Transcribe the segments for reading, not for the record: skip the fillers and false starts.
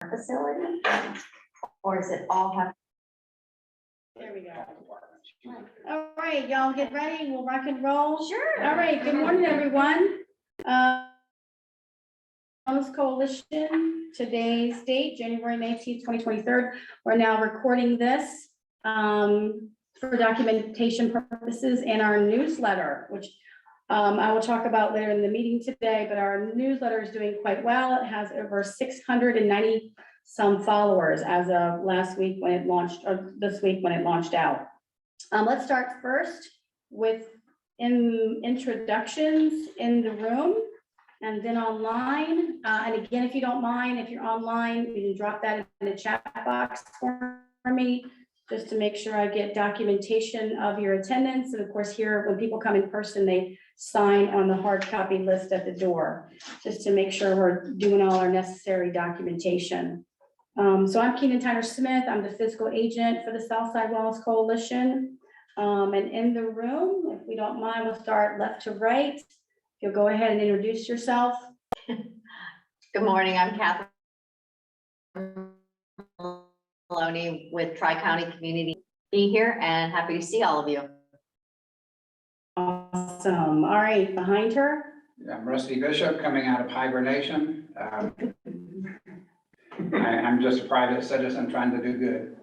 facility? Or is it all have? There we go. All right, y'all get ready. We'll rock and roll. Sure. All right, good morning, everyone. Wellness Coalition, today's date, January 19th, 2023. We're now recording this for documentation purposes in our newsletter, which I will talk about later in the meeting today, but our newsletter is doing quite well. It has over 690 some followers as of last week when it launched, or this week when it launched out. Let's start first with introductions in the room and then online. And again, if you don't mind, if you're online, you can drop that in the chat box for me, just to make sure I get documentation of your attendance. And of course, here, when people come in person, they sign on the hard copy list at the door, just to make sure we're doing all our necessary documentation. So I'm Keenan Tyner Smith. I'm the physical agent for the Southside Wellness Coalition. And in the room, if we don't mind, we'll start left to right. If you'll go ahead and introduce yourself. Good morning, I'm Catherine Maloney with Tri-County Community. Being here and happy to see all of you. Awesome. All right, behind her. I'm Rusty Bishop, coming out of hibernation. I'm just a private citizen trying to do good.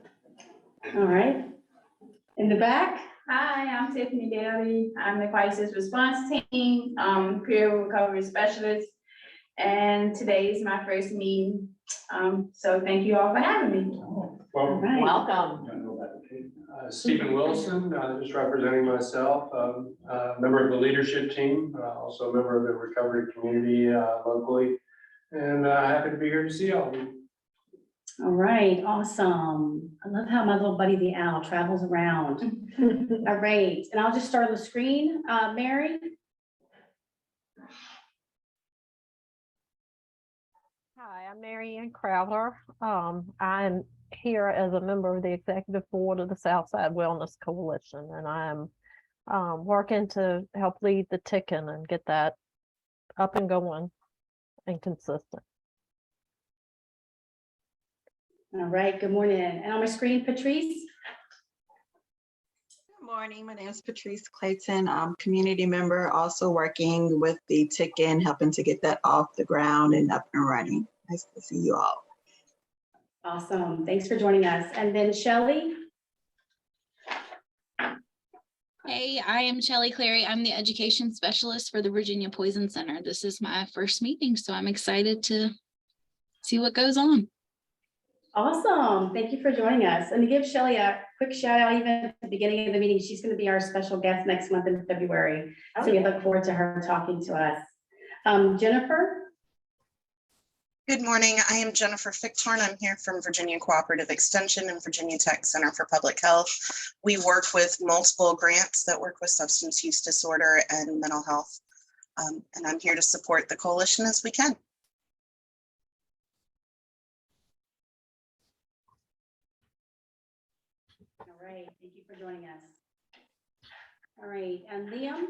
All right. In the back. Hi, I'm Tiffany Daly. I'm the crisis response team, peer recovery specialist. And today is my first meeting. So thank you all for having me. All Well, right. Welcome. Stephen Wilson, just representing myself, member of the leadership team, also a member of the recovery community locally, and happy to be here to see all of you. All right, awesome. I love how my little buddy, the owl, travels around. All right, and I'll just start on the screen. Mary? Hi, I'm Mary Ann Crowther. I'm here as a member of the executive board of the Southside Wellness Coalition, and I'm working to help lead the ticking and get that up and going and consistent. All right, good morning. And on my screen, Patrice? Good morning, my name is Patrice Clayton. I'm a community member, also working with the Tick-In, helping to get that off the ground and up and running. Nice to see you all. Awesome, thanks for joining us. And then Shelley? Hey, I am Shelley Clary. I'm the education specialist for the Virginia Poison Center. This is my first meeting, so I'm excited to see what goes on. Awesome, thank you for joining us. And to give Shelley a quick shout out, even at the beginning of the meeting, she's going to be our special guest next month in February. So we look forward to her talking to us. Jennifer? Good morning. I am Jennifer Fichthorn. I'm here from Virginia Cooperative Extension and Virginia Tech Center for Public Health. We work with multiple grants that work with substance use disorder and mental health. And I'm here to support the coalition as we can. All right, thank you for joining us. All right, and Liam?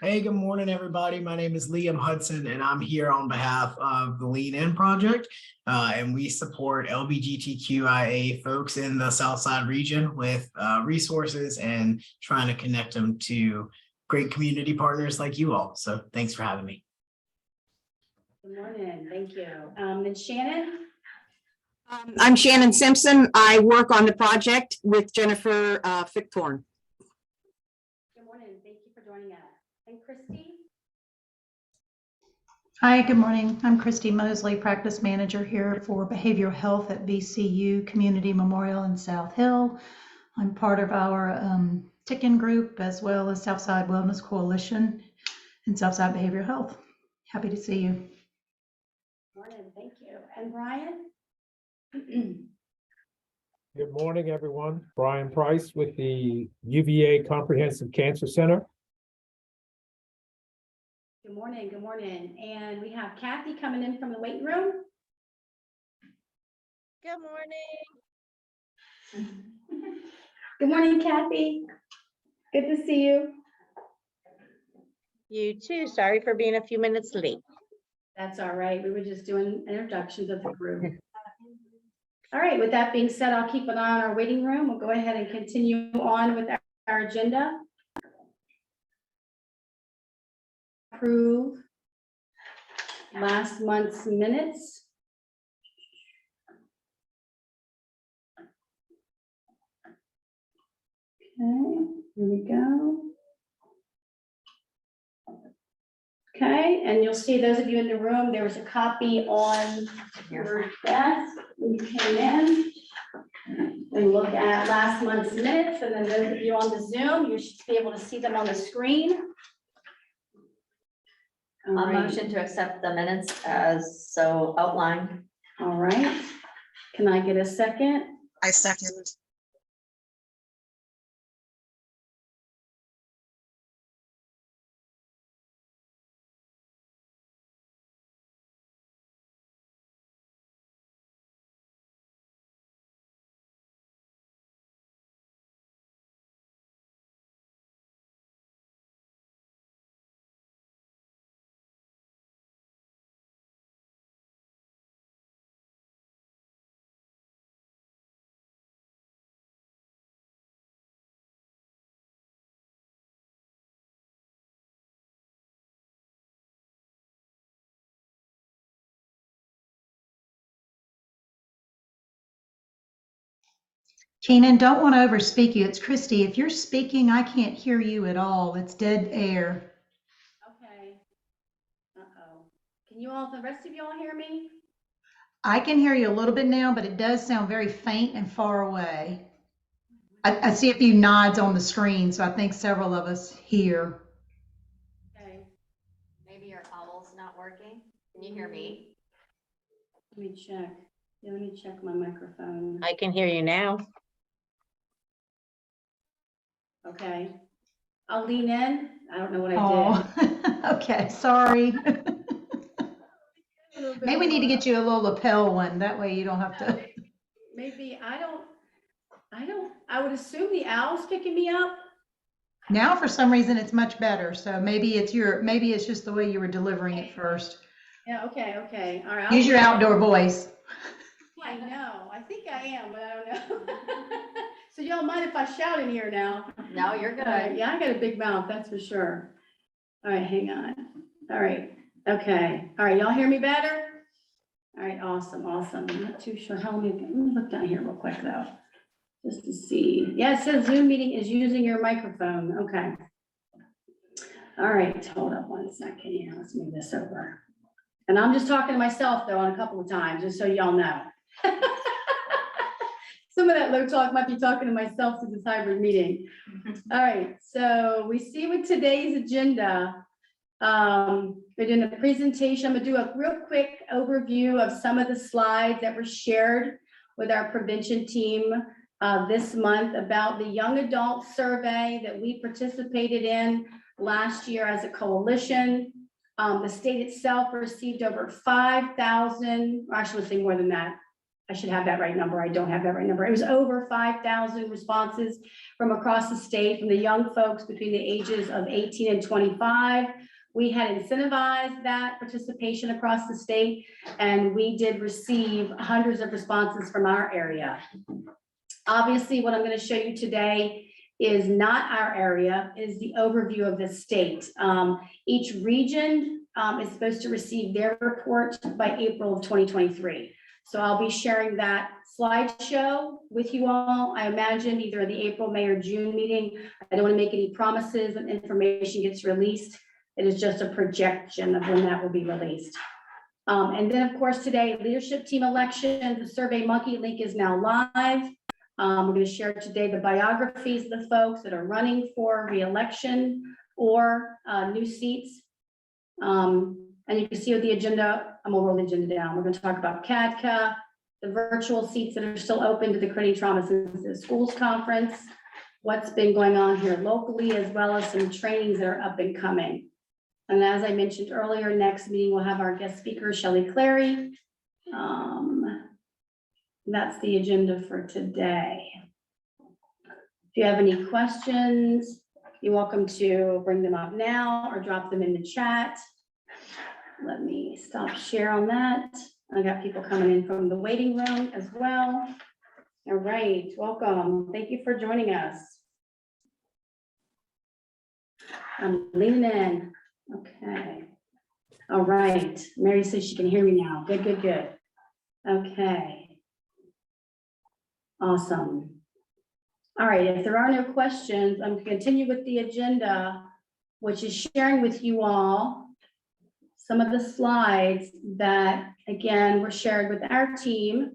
Hey, good morning, everybody. My name is Liam Hudson, and I'm here on behalf of the Lean In Project, and we support LGBTQIA folks in the Southside region with resources and trying to connect them to great community partners like you all. So thanks for having me. Good morning, thank you. And Shannon? I'm Shannon Simpson. I work on the project with Jennifer Fichthorn. Good morning, thank you for joining us. And Christy? Hi, good morning. I'm Christy Mosley, practice manager here for behavioral health at VCU Community Memorial in South Hill. I'm part of our Tick-In group as well as Southside Wellness Coalition and Southside Behavioral Health. Happy to see you. Morning, thank you. And Brian? Good morning, everyone. Brian Price with the UVA Comprehensive Cancer Center. Good morning, good morning. And we have Kathy coming in from the waiting room. Good morning. Good morning, Kathy. Good to see you. You too. Sorry for being a few minutes late. That's all right. We were just doing introductions of the group. All right, with that being said, I'll keep an eye on our waiting room. We'll go ahead and continue on with our agenda. Approve last month's minutes. Okay, here we go. Okay, and you'll see those of you in the room, there was a copy on your desk when you came in. And look at last month's minutes, and then those of you on the Zoom, you should be able to see them on the screen. All A right. motion to accept the minutes as so outlined. All right, can I get a second? I second. Keenan, don't want to overspeak you. It's Christy. If you're speaking, I can't hear you at all. It's dead air. Okay. Uh-oh. Can you all, the rest of you all hear me? I can hear you a little bit now, but it does sound very faint and far away. I see a few nods on the screen, so I think several of us hear. Okay, Maybe your owl's not working. Can you hear me? let me check. Yeah, let me check my microphone. I can hear you now. Okay. I'll lean in. I don't know what I Oh, okay, sorry. did. Maybe we need to get you a little lapel one. That way you don't have to. Maybe, I would assume the owl's picking me up. Now, for some reason, it's much better. So maybe it's just the way you were delivering it first. Yeah, okay, all right. Use your outdoor voice. I know, I think I am, but I don't know. So y'all mind if I shout in here now? No, you're All right, good. yeah, I got a big mouth, that's for sure. All right, hang on. All right, okay. All right, y'all hear me better? All right, awesome. I'm not too sure how many, let me look down here real quick though, just to see. Yeah, it says Zoom meeting is using your microphone. Okay. All right, hold up one second here. Let's move this over. And I'm just talking to myself though on a couple of times, just so y'all know. Some of that low talk might be talking to myself through this hybrid meeting. All right, so we see with today's agenda, we're doing a presentation. I'm gonna do a real quick overview of some of the slides that were shared with our prevention team this month about the young adult survey that we participated in last year as a coalition. The state itself received over 5,000, or I should say more than that. I should have that right number. I don't have that right number. It was over 5,000 responses from across the state, from the young folks between the ages of 18 and 25. We had incentivized that participation across the state, and we did receive hundreds of responses from our area. Obviously, what I'm going to show you today is not our area, is the overview of the state. Each region is supposed to receive their report by April of 2023. So I'll be sharing that slideshow with you all. I imagine either the April, May, or June meeting. I don't want to make any promises when information gets released. It is just a projection of when that will be released. And then, of course, today, leadership team election, the Survey Monkey link is now live. We're going to share today the biographies of the folks that are running for re-election or new seats. And you can see with the agenda, I'm gonna roll the agenda down. We're going to talk about CADCA, the virtual seats that are still open to the Creating Trauma Sensitive Schools Conference, what's been going on here locally, as well as some trainings that are up and coming. And as I mentioned earlier, next meeting, we'll have our guest speaker, Shelley Clary. That's the agenda for today. If you have any questions, you're welcome to bring them up now or drop them in the chat. Let me stop share on that. I got people coming in from the waiting room as well. All right, welcome. Thank you for joining us. I'm leaning in. Okay. All right. Mary says she can hear me now. Good, good, good. Okay. Awesome. All right, if there are no questions, I'm going to continue with the agenda, which is sharing with you all some of the slides that, again, were shared with our team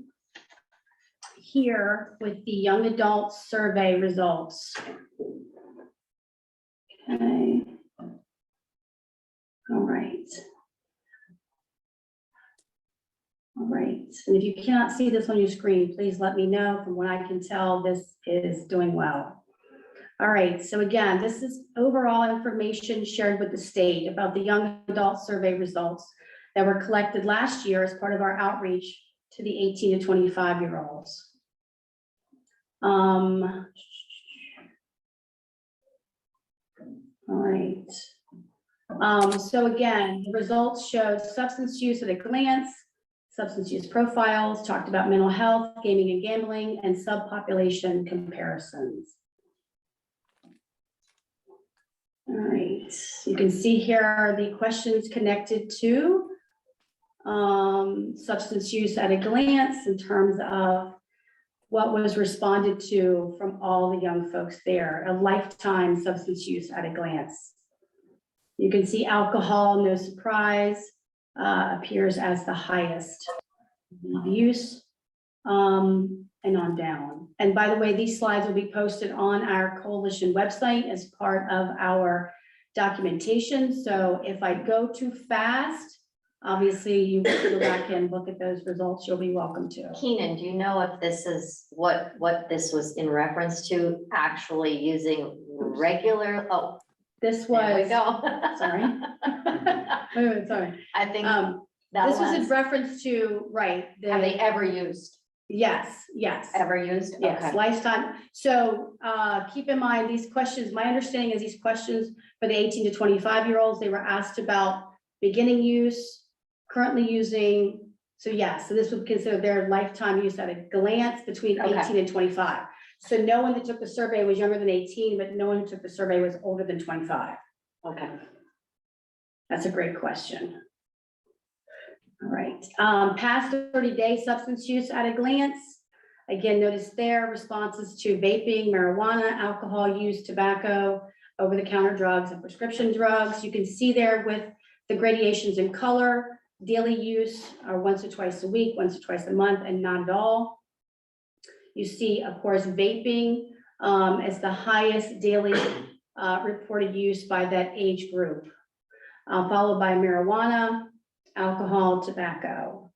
here with the young adult survey results. Okay. All right. All right, and if you cannot see this on your screen, please let me know. From what I can tell, this is doing well. All right, so again, this is overall information shared with the state about the young adult survey results that were collected last year as part of our outreach to the 18 to 25-year-olds. All right. So again, the results showed substance use at a glance, substance use profiles, talked about mental health, gaming and gambling, and subpopulation comparisons. All right, you can see here the questions connected to substance use at a glance in terms of what was responded to from all the young folks there, a lifetime substance use at a glance. You can see alcohol, no surprise, appears as the highest use, and on down. And by the way, these slides will be posted on our coalition website as part of our documentation. So if I go too fast, obviously you can go back and look at those results. You'll be welcome to. Keenan, do you know if this is what this was in reference to, actually using regular, oh, This there we was, go. sorry. Wait a minute, sorry. I think This was in reference to, right. have they ever used, Yes, yes. ever used? Yes, Okay. lifetime. So keep in mind these questions, my understanding is these questions for the 18 to 25-year-olds, they were asked about beginning use, currently using. So yes, so this would consider their lifetime use at a glance between 18 and 25. So no one that took the survey was younger than 18, but no one who took the survey was older than 25. Okay. That's a great question. All right, past 30-day substance use at a glance. Again, notice there responses to vaping, marijuana, alcohol use, tobacco, over-the-counter drugs, and prescription drugs. You can see there with the gradations in color, daily use are once or twice a week, once or twice a month, and not at all. You see, of course, vaping as the highest daily reported use by that age group, followed by marijuana, alcohol, tobacco,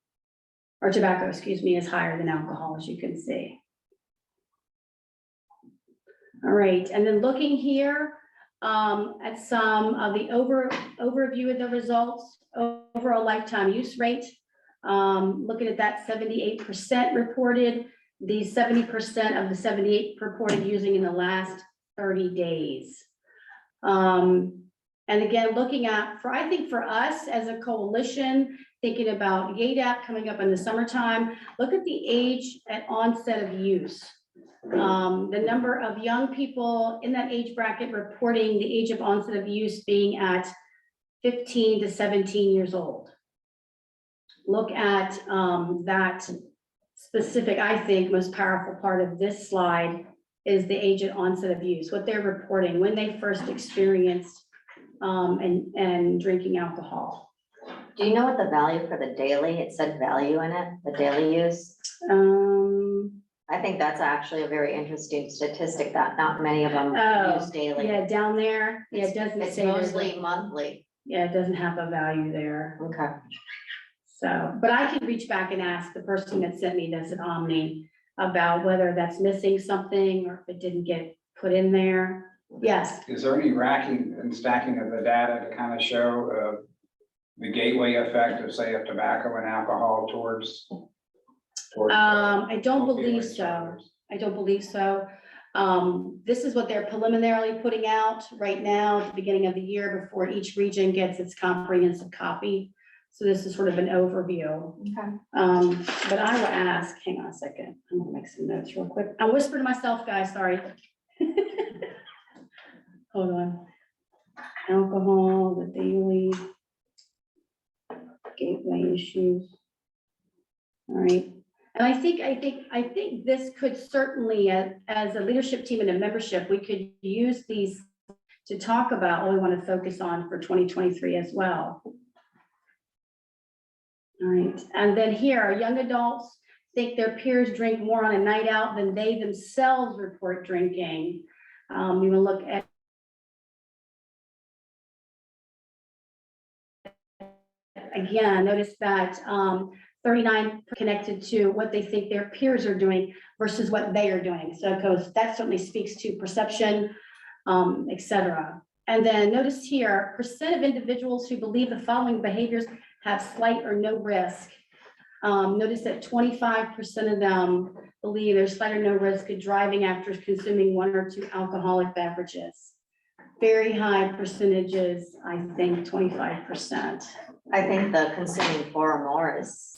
or tobacco, excuse me, is higher than alcohol, as you can see. All right, and then looking here at some of the overview of the results, overall lifetime use rate, looking at that 78% reported, the 70% of the 78 reported using in the last 30 days. And again, looking at, I think for us as a coalition, thinking about YADAP coming up in the summertime, look at the age at onset of use. The number of young people in that age bracket reporting the age of onset of use being at 15 to 17 years old. Look at that specific, I think, most powerful part of this slide is the age at onset of use, what they're reporting when they first experienced and drinking alcohol. Do you know what the value for the daily, it said value in it, the daily use? I think that's actually a very interesting statistic that not many of them use daily. Yeah, down there, yeah, it doesn't It's say. mostly monthly. Yeah, it doesn't have a value there. Okay. So, but I can reach back and ask the person that sent me this at Omni about whether that's missing something or if it didn't get put in there. Yes. Is there any racking and stacking of the data to kind of show the gateway effect of, say, of tobacco and alcohol towards I don't believe opioids? so. I don't believe so. This is what they're preliminarily putting out right now at the beginning of the year before each region gets its comprehensive copy. So this is sort of an overview. Okay. But I will ask, hang on a second, I'm gonna make some notes real quick. I whispered to myself, guys, sorry. Hold on. Alcohol, the daily gateway issues. All right. And I think this could certainly, as a leadership team and a membership, we could use these to talk about what we want to focus on for 2023 as well. All right, and then here, young adults think their peers drink more on a night out than they themselves report drinking. We will look at again, notice that 39 connected to what they think their peers are doing versus what they are doing. So because that certainly speaks to perception, et cetera. And then notice here, percent of individuals who believe the following behaviors have slight or no risk. Notice that 25% of them believe there's slight or no risk of driving after consuming 1 or 2 alcoholic beverages. Very high percentages, I think 25%. I think the consuming 4 or more is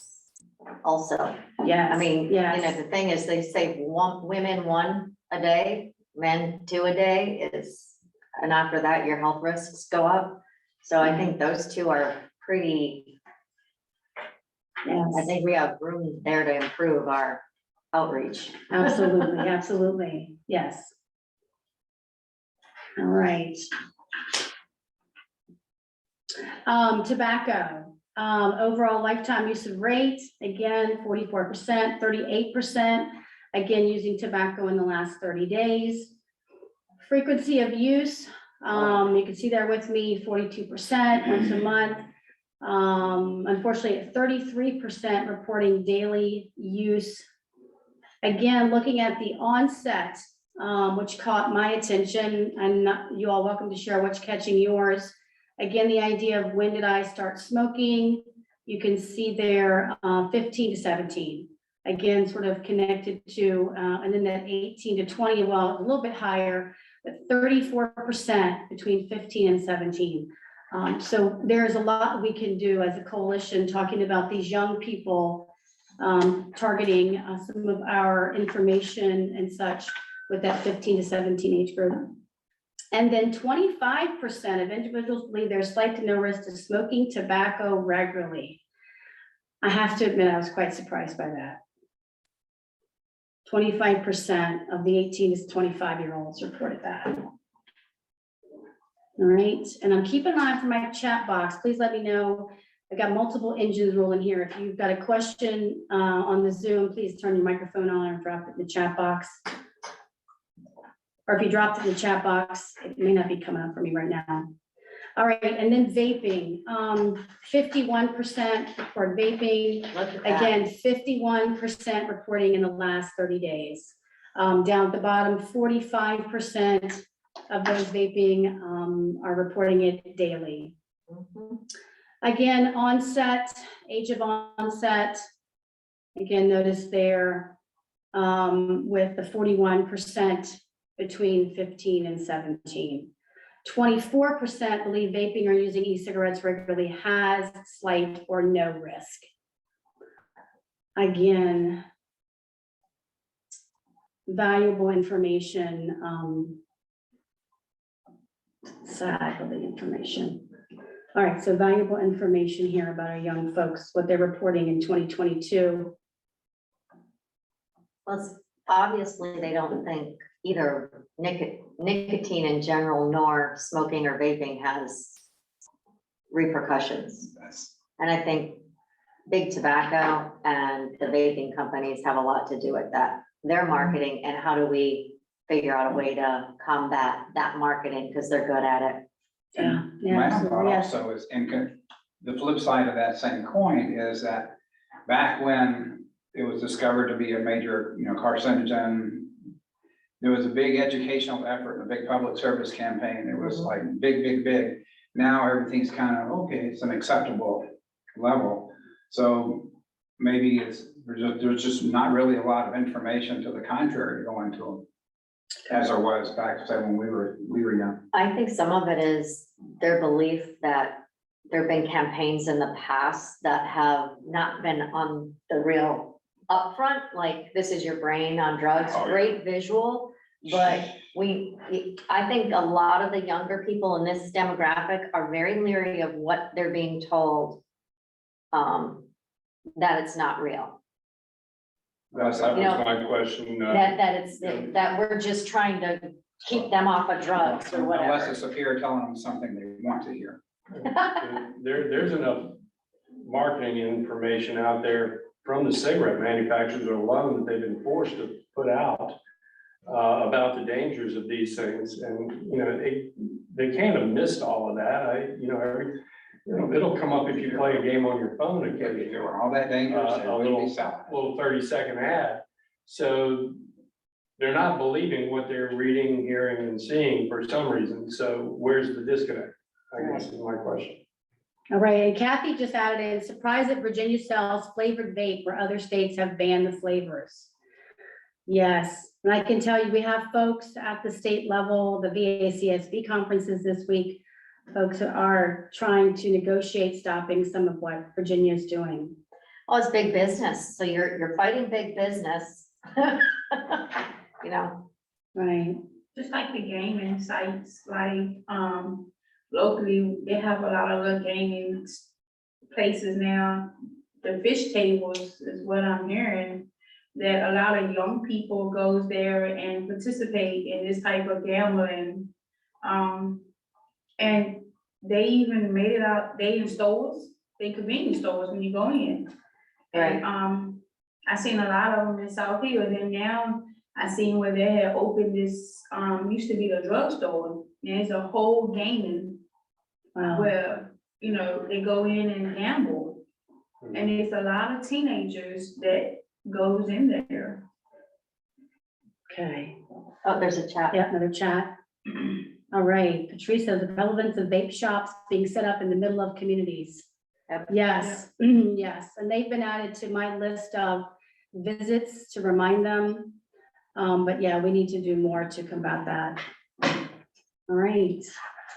also, Yeah, I mean, yes. you know, the thing is, they say women 1 a day, men 2 a day is, and after that, your health risks go up. So I think those two are pretty, I think we have room there to improve our outreach. Absolutely, absolutely, yes. All right. Tobacco, overall lifetime use of rate, again, 44%, 38%, again, using tobacco in the last 30 days. Frequency of use, you can see there with me, 42% once a month. Unfortunately, 33% reporting daily use. Again, looking at the onset, which caught my attention, and you all welcome to share what's catching yours. Again, the idea of when did I start smoking? You can see there 15 to 17. Again, sort of connected to, and then that 18 to 20, well, a little bit higher, but 34% between 15 and 17. So there's a lot we can do as a coalition talking about these young people, targeting some of our information and such with that 15 to 17 age group. And then 25% of individuals believe there's slight to no risk to smoking tobacco regularly. I have to admit, I was quite surprised by that. 25% of the 18 to 25-year-olds reported that. All right, and I'm keeping an eye for my chat box. Please let me know. I got multiple engines rolling here. If you've got a question on the Zoom, please turn your microphone on or drop it in the chat box. Or if you dropped it in the chat box, it may not be coming up for me right now. All right, and then vaping, 51% report vaping. Again, 51% reporting in the last 30 days. Down at the bottom, 45% of those vaping are reporting it daily. Again, onset, age of onset. Again, notice there with the 41% between 15 and 17. 24% believe vaping or using e-cigarettes regularly has slight or no risk. Again, valuable information, sadly information. All right, so valuable information here about our young folks, what they're reporting in 2022. Well, obviously, they don't think either nicotine in general nor smoking or vaping has repercussions. And I think big tobacco and the vaping companies have a lot to do with that. Their marketing, and how do we figure out a way to combat that marketing because they're good at it. My thought also is, the flip side of that same coin is that back when it was discovered to be a major, carcinogen, there was a big educational effort and a big public service campaign. It was like big. Now everything's kind of, okay, it's an acceptable level. So maybe there's just not really a lot of information to the contrary going to them, as there was back, say, when we were young. I think some of it is their belief that there've been campaigns in the past that have not been on the real upfront, like this is your brain on drugs, Oh, yeah. great visual. But I think a lot of the younger people in this demographic are very leery of what they're being told. That it's not real, That was my question. that we're just trying to keep them off of drugs or Unless whatever. it's a peer telling them something they want to hear. There's enough marketing information out there from the cigarette manufacturers alone that they've been forced to put out about the dangers of these things. And, they can't have missed all of that. It'll come up if you play a game on your phone If occasionally. they were all that dangerous, they A wouldn't be selling it. little 30-second ad. So they're not believing what they're reading, hearing, and seeing for some reason. So where's the disconnect? I guess is my question. All right, and Kathy just added in, surprised that Virginia sells flavored vape where other states have banned the flavors. Yes, and I can tell you, we have folks at the state level, the VACSB conferences this week. Folks are trying to negotiate stopping some of what Virginia is doing. Well, it's big business, so you're fighting big business. Right. Just like the gaming sites, like, locally, they have a lot of little gaming places now. The fish tables is what I'm hearing, that a lot of young people goes there and participate in this type of gambling. And they even made it out, they in stores, they convenience stores when you go in. And, I seen a lot of them in South Hill, and then now I seen where they had opened this, used to be a drugstore. There's a whole gaming Wow. where, they go in and gamble. And there's a lot of teenagers that goes in there. Okay. Oh, there's a chat. Yeah, another chat. All right, Patrice says the relevance of vape shops being set up in the middle of communities. Yes, yes, and they've been added to my list of visits to remind them. But yeah, we need to do more to combat that. All right.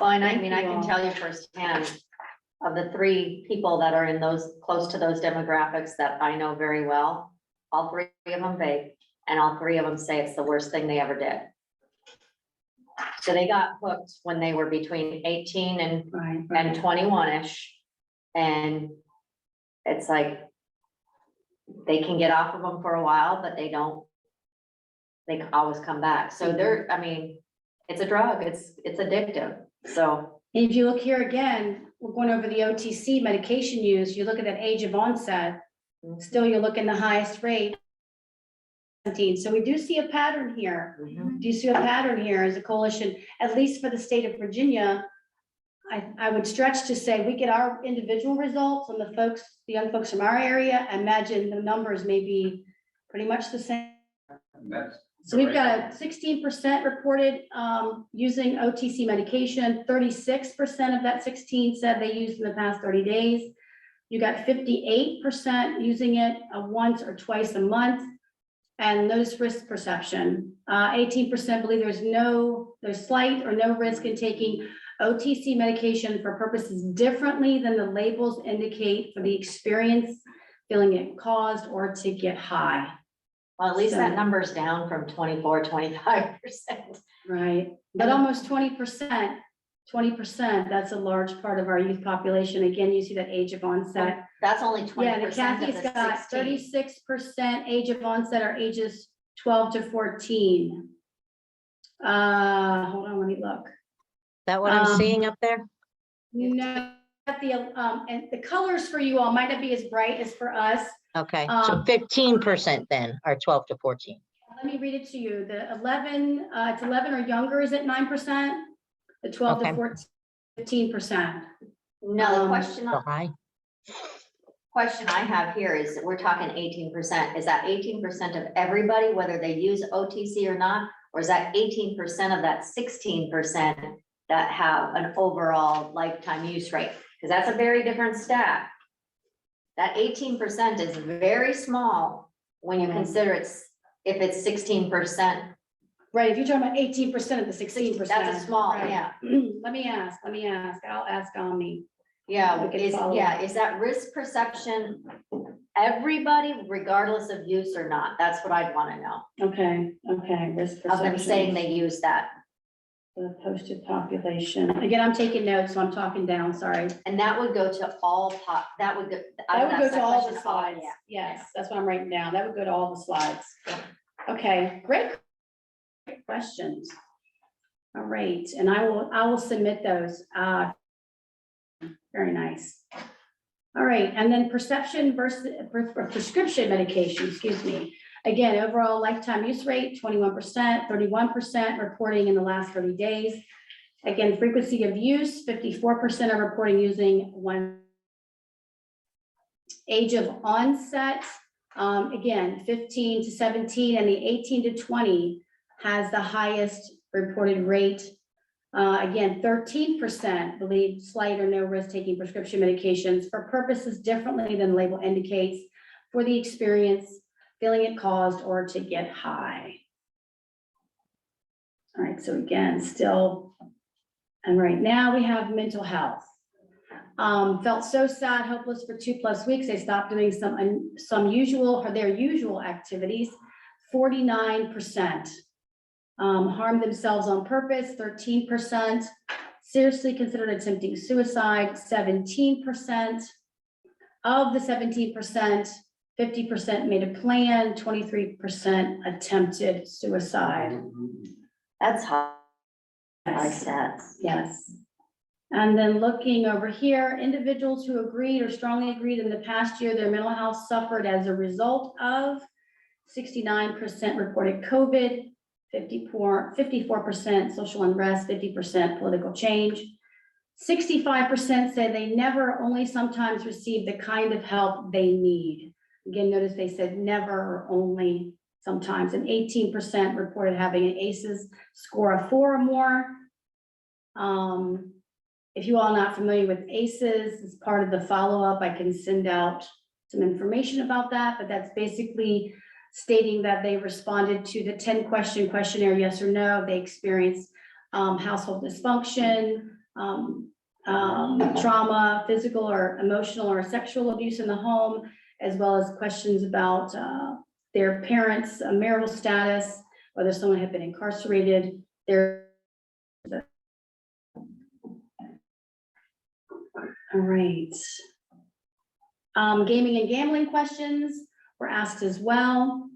Well, and I Thank mean, I you can all. tell you firsthand, of the 3 people that are in those, close to those demographics that I know very well, all 3 of them vape, and all 3 of them say it's the worst thing they ever did. So they got hooked when they were between 18 and Right. 21-ish. And it's like, they can get off of them for a while, but they can always come back. So it's a drug, it's addictive, so. And if you look here again, we're going over the OTC medication use, you look at that age of onset, still you're looking the highest rate. 17. So we do see a pattern here. Do you see a pattern here as a coalition, at least for the state of Virginia? I would stretch to say we get our individual results on the young folks from our area. Imagine the numbers may be pretty much the same. So we've got a 16% reported using OTC medication. 36% of that 16 said they used in the past 30 days. You got 58% using it once or twice a month. And notice risk perception. 18% believe there's slight or no risk in taking OTC medication for purposes differently than the labels indicate for the experience, feeling it caused or to get high. Well, at least that number's down from 24, 25%. Right, but almost 20%, that's a large part of our youth population. Again, you see that age of onset. That's only 20% Yeah, and of Kathy's the got 16. 36% age of onset are ages 12 to 14. Hold on, let me look. That what I'm seeing up there? No, and the colors for you all might not be as bright as for us. Okay, so 15% then are 12 to 14. Let me read it to you. The 11, it's 11 or younger is at 9%. The 12 to 14, 15%. No, the question I have here is, we're talking 18%. Is that 18% of everybody, whether they use OTC or not? Or is that 18% of that 16% that have an overall lifetime use rate? Because that's a very different stat. That 18% is very small when you consider if it's 16%. Right, if you're talking about 18% of the 16%. That's a small, right. yeah. Let me ask, I'll ask Omni. Yeah, We can follow is that risk perception everybody regardless of use or not? That's what I'd want to know. Okay, risk Of them saying perception. they use that. The posted population. Again, I'm taking notes, so I'm talking down, sorry. And that would go to all that would go. That would go to all the question, slides. yeah. Yes, that's what I'm writing down. That would go to all the slides. Okay, great questions. All right, and I will submit those. Very nice. All right, and then perception versus prescription medication, excuse me. Again, overall lifetime use rate, 21%, 31% reporting in the last 30 days. Again, frequency of use, 54% are reporting using one. Age of onset, again, 15 to 17, and the 18 to 20 has the highest reported rate. Again, 13% believe slight or no risk taking prescription medications for purposes differently than the label indicates, for the experience, feeling it caused, or to get high. All right, so again, still, and right now we have mental health. Felt so sad, hopeless for 2+ weeks. They stopped doing some usual or their usual activities, 49%. Harmed themselves on purpose, 13%. Seriously considered attempting suicide, 17%. Of the 17%, 50% made a plan, 23% attempted suicide. That's high stats. Yes. And then looking over here, individuals who agreed or strongly agreed in the past year their mental health suffered as a result of, 69% reported COVID, 54% social unrest, 50% political change. 65% say they never, only sometimes receive the kind of help they need. Again, notice they said never or only sometimes, and 18% reported having an ACEs score of 4 or more. If you all are not familiar with ACEs, as part of the follow-up, I can send out some information about that, but that's basically stating that they responded to the 10-question questionnaire, yes or no. They experienced household dysfunction, trauma, physical or emotional or sexual abuse in the home, as well as questions about their parents' marital status, whether someone had been incarcerated, all right. Gaming and gambling questions were asked as well.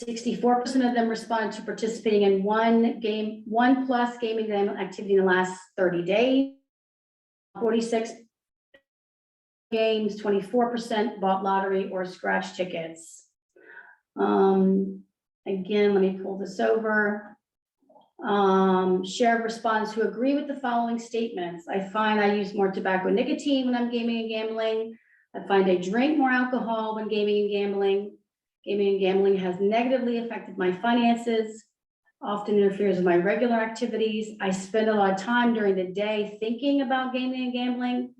64% of them responded to participating in one plus gaming activity in the last 30 days. 46 games, 24% bought lottery or scratch tickets. Again, let me pull this over. Share of respondents who agree with the following statements. I find I use more tobacco and nicotine when I'm gaming and gambling. I find I drink more alcohol when gaming and gambling. Gaming and gambling has negatively affected my finances, often interferes with my regular activities. I spend a lot of time during the day thinking about gaming and gambling.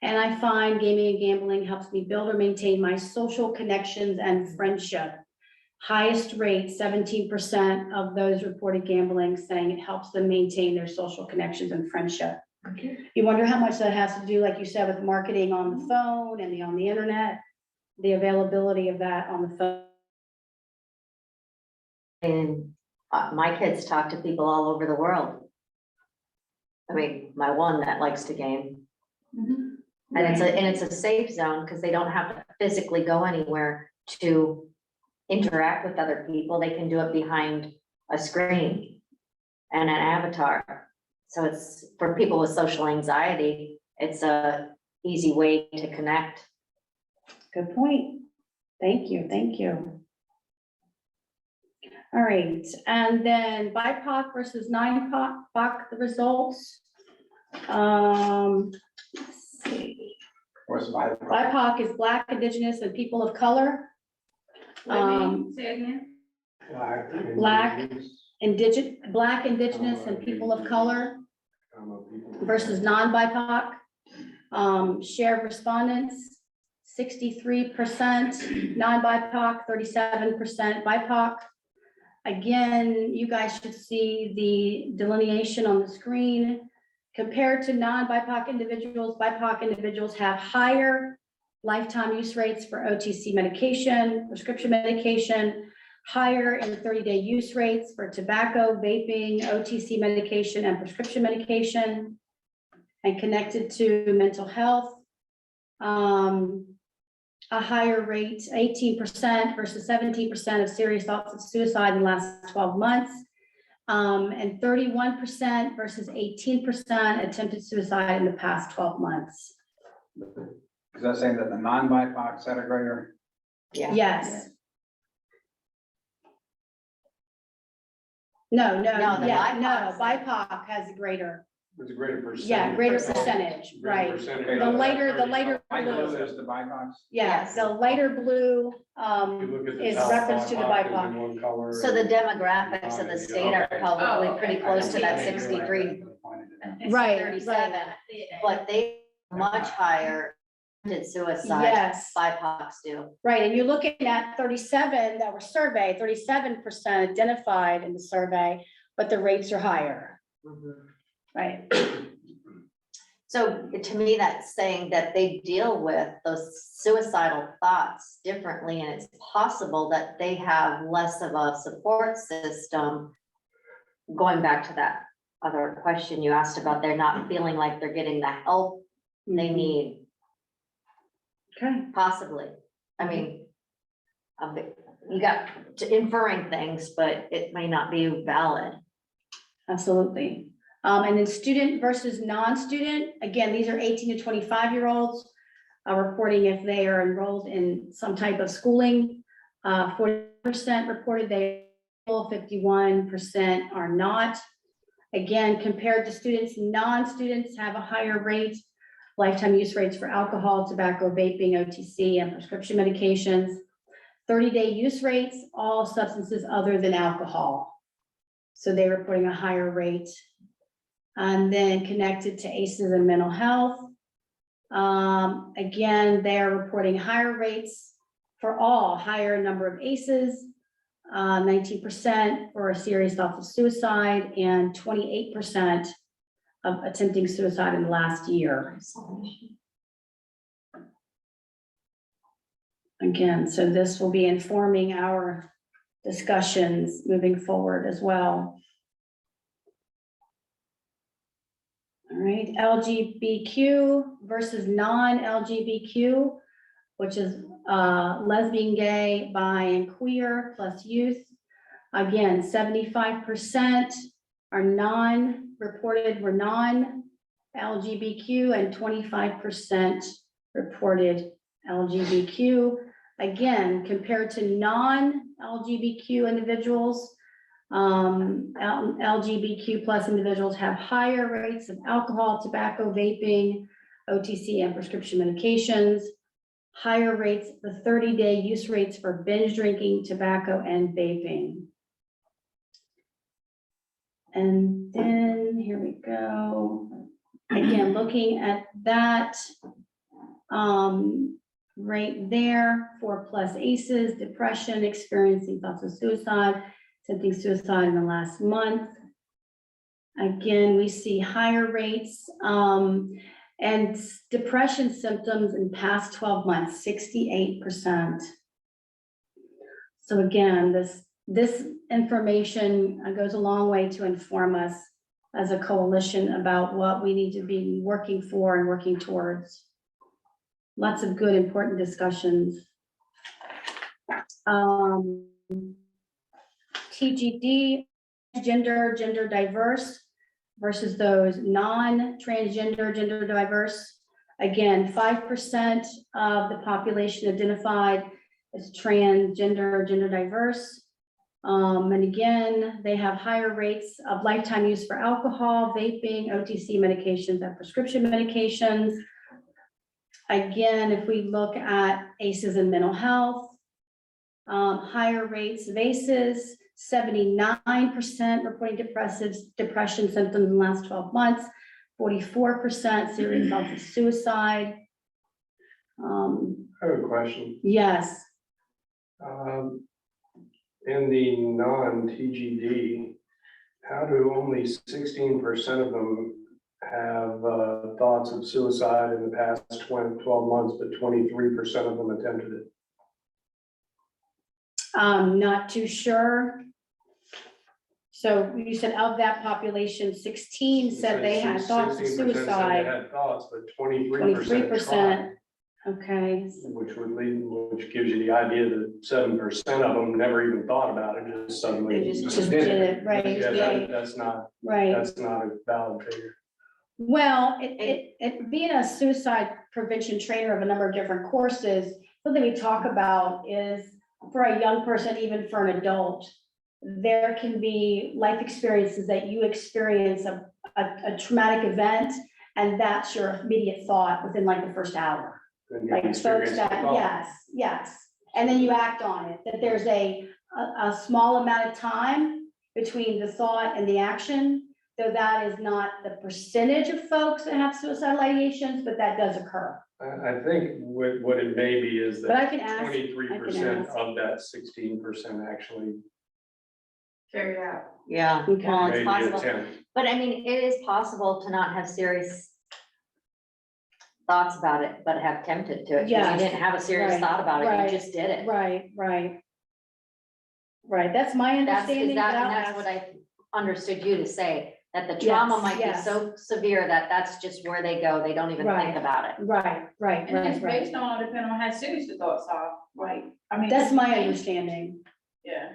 And I find gaming and gambling helps me build or maintain my social connections and friendship. Highest rate, 17% of those reported gambling saying it helps them maintain their social connections and friendship. Okay. You wonder how much that has to do, like you said, with marketing on the phone and on the internet, the availability of that on the phone. And my kids talk to people all over the world. I mean, my one that likes to game. Mm-hmm. And it's a safe zone because they don't have to physically go anywhere to interact with other people. They can do it behind a screen and an avatar. So it's for people with social anxiety, it's a easy way to connect. Good point. Thank you. Thank you. All right. And then BIPOC versus non-BIPOC, the results. Let's see. What's BIPOC? BIPOC is Black, Indigenous, and people of color. Say again. Black, Indigenous, and people of color versus non-BIPOC. Share of respondents, 63% non-BIPOC, 37% BIPOC. Again, you guys should see the delineation on the screen. Compared to non-BIPOC individuals have higher lifetime use rates for OTC medication, prescription medication, higher in 30-day use rates for tobacco, vaping, OTC medication, and prescription medication, and connected to mental health. A higher rate, 18% versus 17% of serious thoughts of suicide in the last 12 months. And 31% versus 18% attempted suicide in the past 12 months. Is that saying that the non-BIPOCs had a greater? Yeah. Yes. No, BIPOC has a greater, It's a greater percentage. yeah, greater percentage, right? The lighter blue. Is the BIPOCs? Yeah, the lighter blue, You look at the is top reference to the BIPOC is in BIPOC. one color So the and- demographics of the state are probably pretty close to that 63, Right, 37, but they much higher did suicide. Yes. BIPOCs do. Right, and you're looking at 37 that were surveyed, 37% identified in the survey, but the rates are higher, right? So to me, that's saying that they deal with those suicidal thoughts differently, and it's possible that they have less of a support system. Going back to that other question you asked about, they're not feeling like they're getting the help they need. Okay. Possibly. I mean, you got to inferring things, but it may not be valid. Absolutely. And then student versus non-student, again, these are 18 to 25-year-olds reporting if they are enrolled in some type of schooling. 40% reported they are, 51% are not. Again, compared to students, non-students have a higher rate. Lifetime use rates for alcohol, tobacco, vaping, OTC, and prescription medications. 30-day use rates, all substances other than alcohol. So they're reporting a higher rate. And then connected to ACEs and mental health. Again, they're reporting higher rates for all, higher number of ACEs, 19% for a serious thoughts of suicide, and 28% of attempting suicide in the last year. Again, so this will be informing our discussions moving forward as well. All right, LGBTQ versus non-LGBTQ, which is lesbian, gay, bi, and queer plus youth. Again, 75% are were non-LGBTQ, and 25% reported LGBTQ. Again, compared to non-LGBTQ individuals, LGBTQ plus individuals have higher rates of alcohol, tobacco, vaping, OTC, and prescription medications, higher rates, the 30-day use rates for binge drinking, tobacco, and vaping. And then here we go. Again, looking at that right there, 4+ ACEs, depression, experiencing thoughts of suicide, attempting suicide in the last month. Again, we see higher rates and depression symptoms in past 12 months, 68%. So again, this information goes a long way to inform us as a coalition about what we need to be working for and working towards. Lots of good, important discussions. TGD, gender diverse versus those non-transgender, gender diverse. Again, 5% of the population identified as transgender, gender diverse. And again, they have higher rates of lifetime use for alcohol, vaping, OTC medications, and prescription medications. Again, if we look at ACEs and mental health, higher rates of ACEs, 79% reporting depression symptoms in the last 12 months, 44% serious thoughts of suicide. I have a question. Yes. In the non-TGD, how do only 16% of them have thoughts of suicide in the past 12 months, but 23% of them attempted it. Not too sure. So you said of that population, 16 said they had thoughts of 16% said they suicide, had thoughts, but 23% 23%. Okay, which would lead, which gives you the idea that 7% of them never even thought about it, just suddenly. they just did it, right, Yeah, right, that's not right. a valid figure. Well, it being a suicide prevention trainer of a number of different courses, something we talk about is for a young person, even for an adult, there can be life experiences that you experience a traumatic event, and that's your immediate thought within like the first hour. And you Like experience folks that, the thought. yes, and then you act on it, that there's a small amount of time between the thought and the action, though that is not the percentage of folks that have suicidal ideations, but that does occur. I think what it may be is But I that can ask. 23% of that 16% actually Carry out. Yeah, Okay. well, it's maybe possible, attempt. but I mean, it is possible to not have serious thoughts about it, but have tempted to it, because Yes, you didn't have a serious right, thought about it, right, you just did it. Right, that's my That's, understanding. is that, but and I'll that's ask. what I understood you to say, that the trauma Yes, might be yes. so severe that that's just where they go, they don't even Right. think about it. Right. And it's based on, depending on how serious the thoughts are. Right, I mean. that's my understanding, Yeah.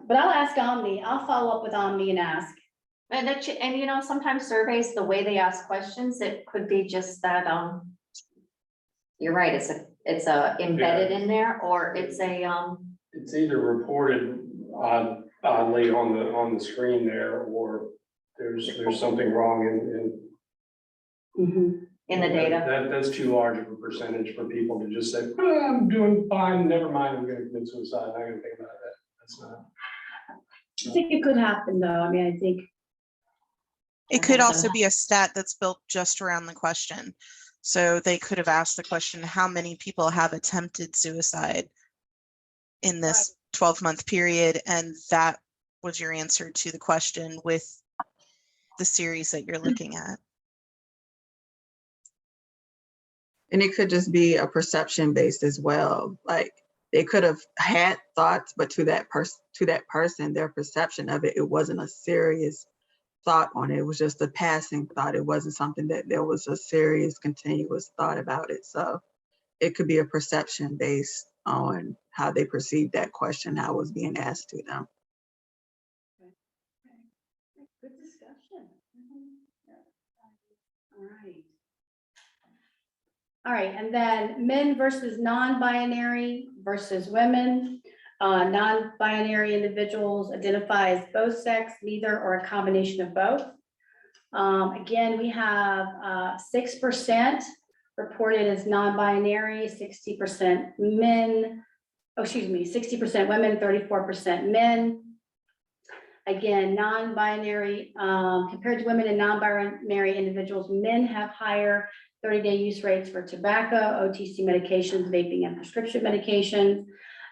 but I'll ask Omni, I'll follow up with Omni and ask. And that, and you know, sometimes surveys, the way they ask questions, it could be just that, you're right, it's a embedded in there, or it's a, It's either reported oddly on the screen there, or there's something wrong in the data. That's too large of a percentage for people to just say, "Oh, I'm doing fine, never mind, I'm gonna commit suicide, I'm not gonna think about that." That's not. I think it could happen though, I mean, I think. It could also be a stat that's built just around the question. So they could have asked the question, how many people have attempted suicide in this 12-month period? And that was your answer to the question with the series that you're looking at. And it could just be a perception based as well. Like they could have had thoughts, but to that person, their perception of it, it wasn't a serious thought on it. It was just a passing thought. It wasn't something that there was a serious, continuous thought about it. So it could be a perception based on how they perceived that question, how it was being asked to them. Good discussion. All right. All right, and then men versus non-binary versus women. Non-binary individuals identify as both sex, neither, or a combination of both. Again, we have 6% reported as non-binary, 60% men, 60% women, 34% men. Again, non-binary, compared to women and non-binary individuals, men have higher 30-day use rates for tobacco, OTC medications, vaping, and prescription medications.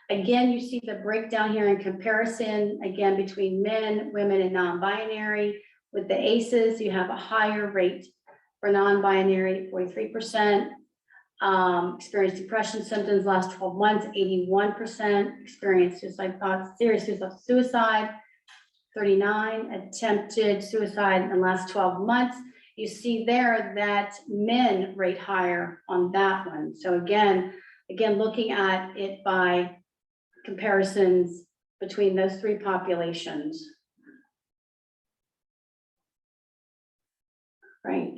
Again, you see the breakdown here in comparison, again, between men, women, and non-binary. With the ACEs, you have a higher rate for non-binary, 43%. Experienced depression symptoms last 12 months, 81%. Experienced suicide thoughts, serious suicide, 39. Attempted suicide in the last 12 months. You see there that men rate higher on that one. So again, looking at it by comparisons between those three populations. Right,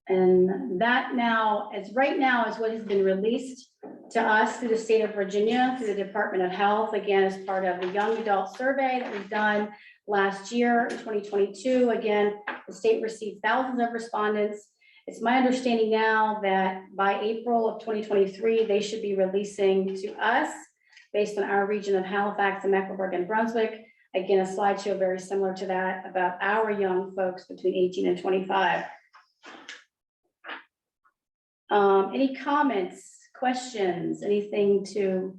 and that now, right now is what has been released to us through the state of Virginia, through the Department of Health, again, as part of the young adult survey that was done last year, 2022. Again, the state received thousands of respondents. It's my understanding now that by April of 2023, they should be releasing to us, based on our region of Halifax and Mecklenburg and Brunswick. Again, a slideshow very similar to that about our young folks between 18 and 25. Any comments, questions, anything to,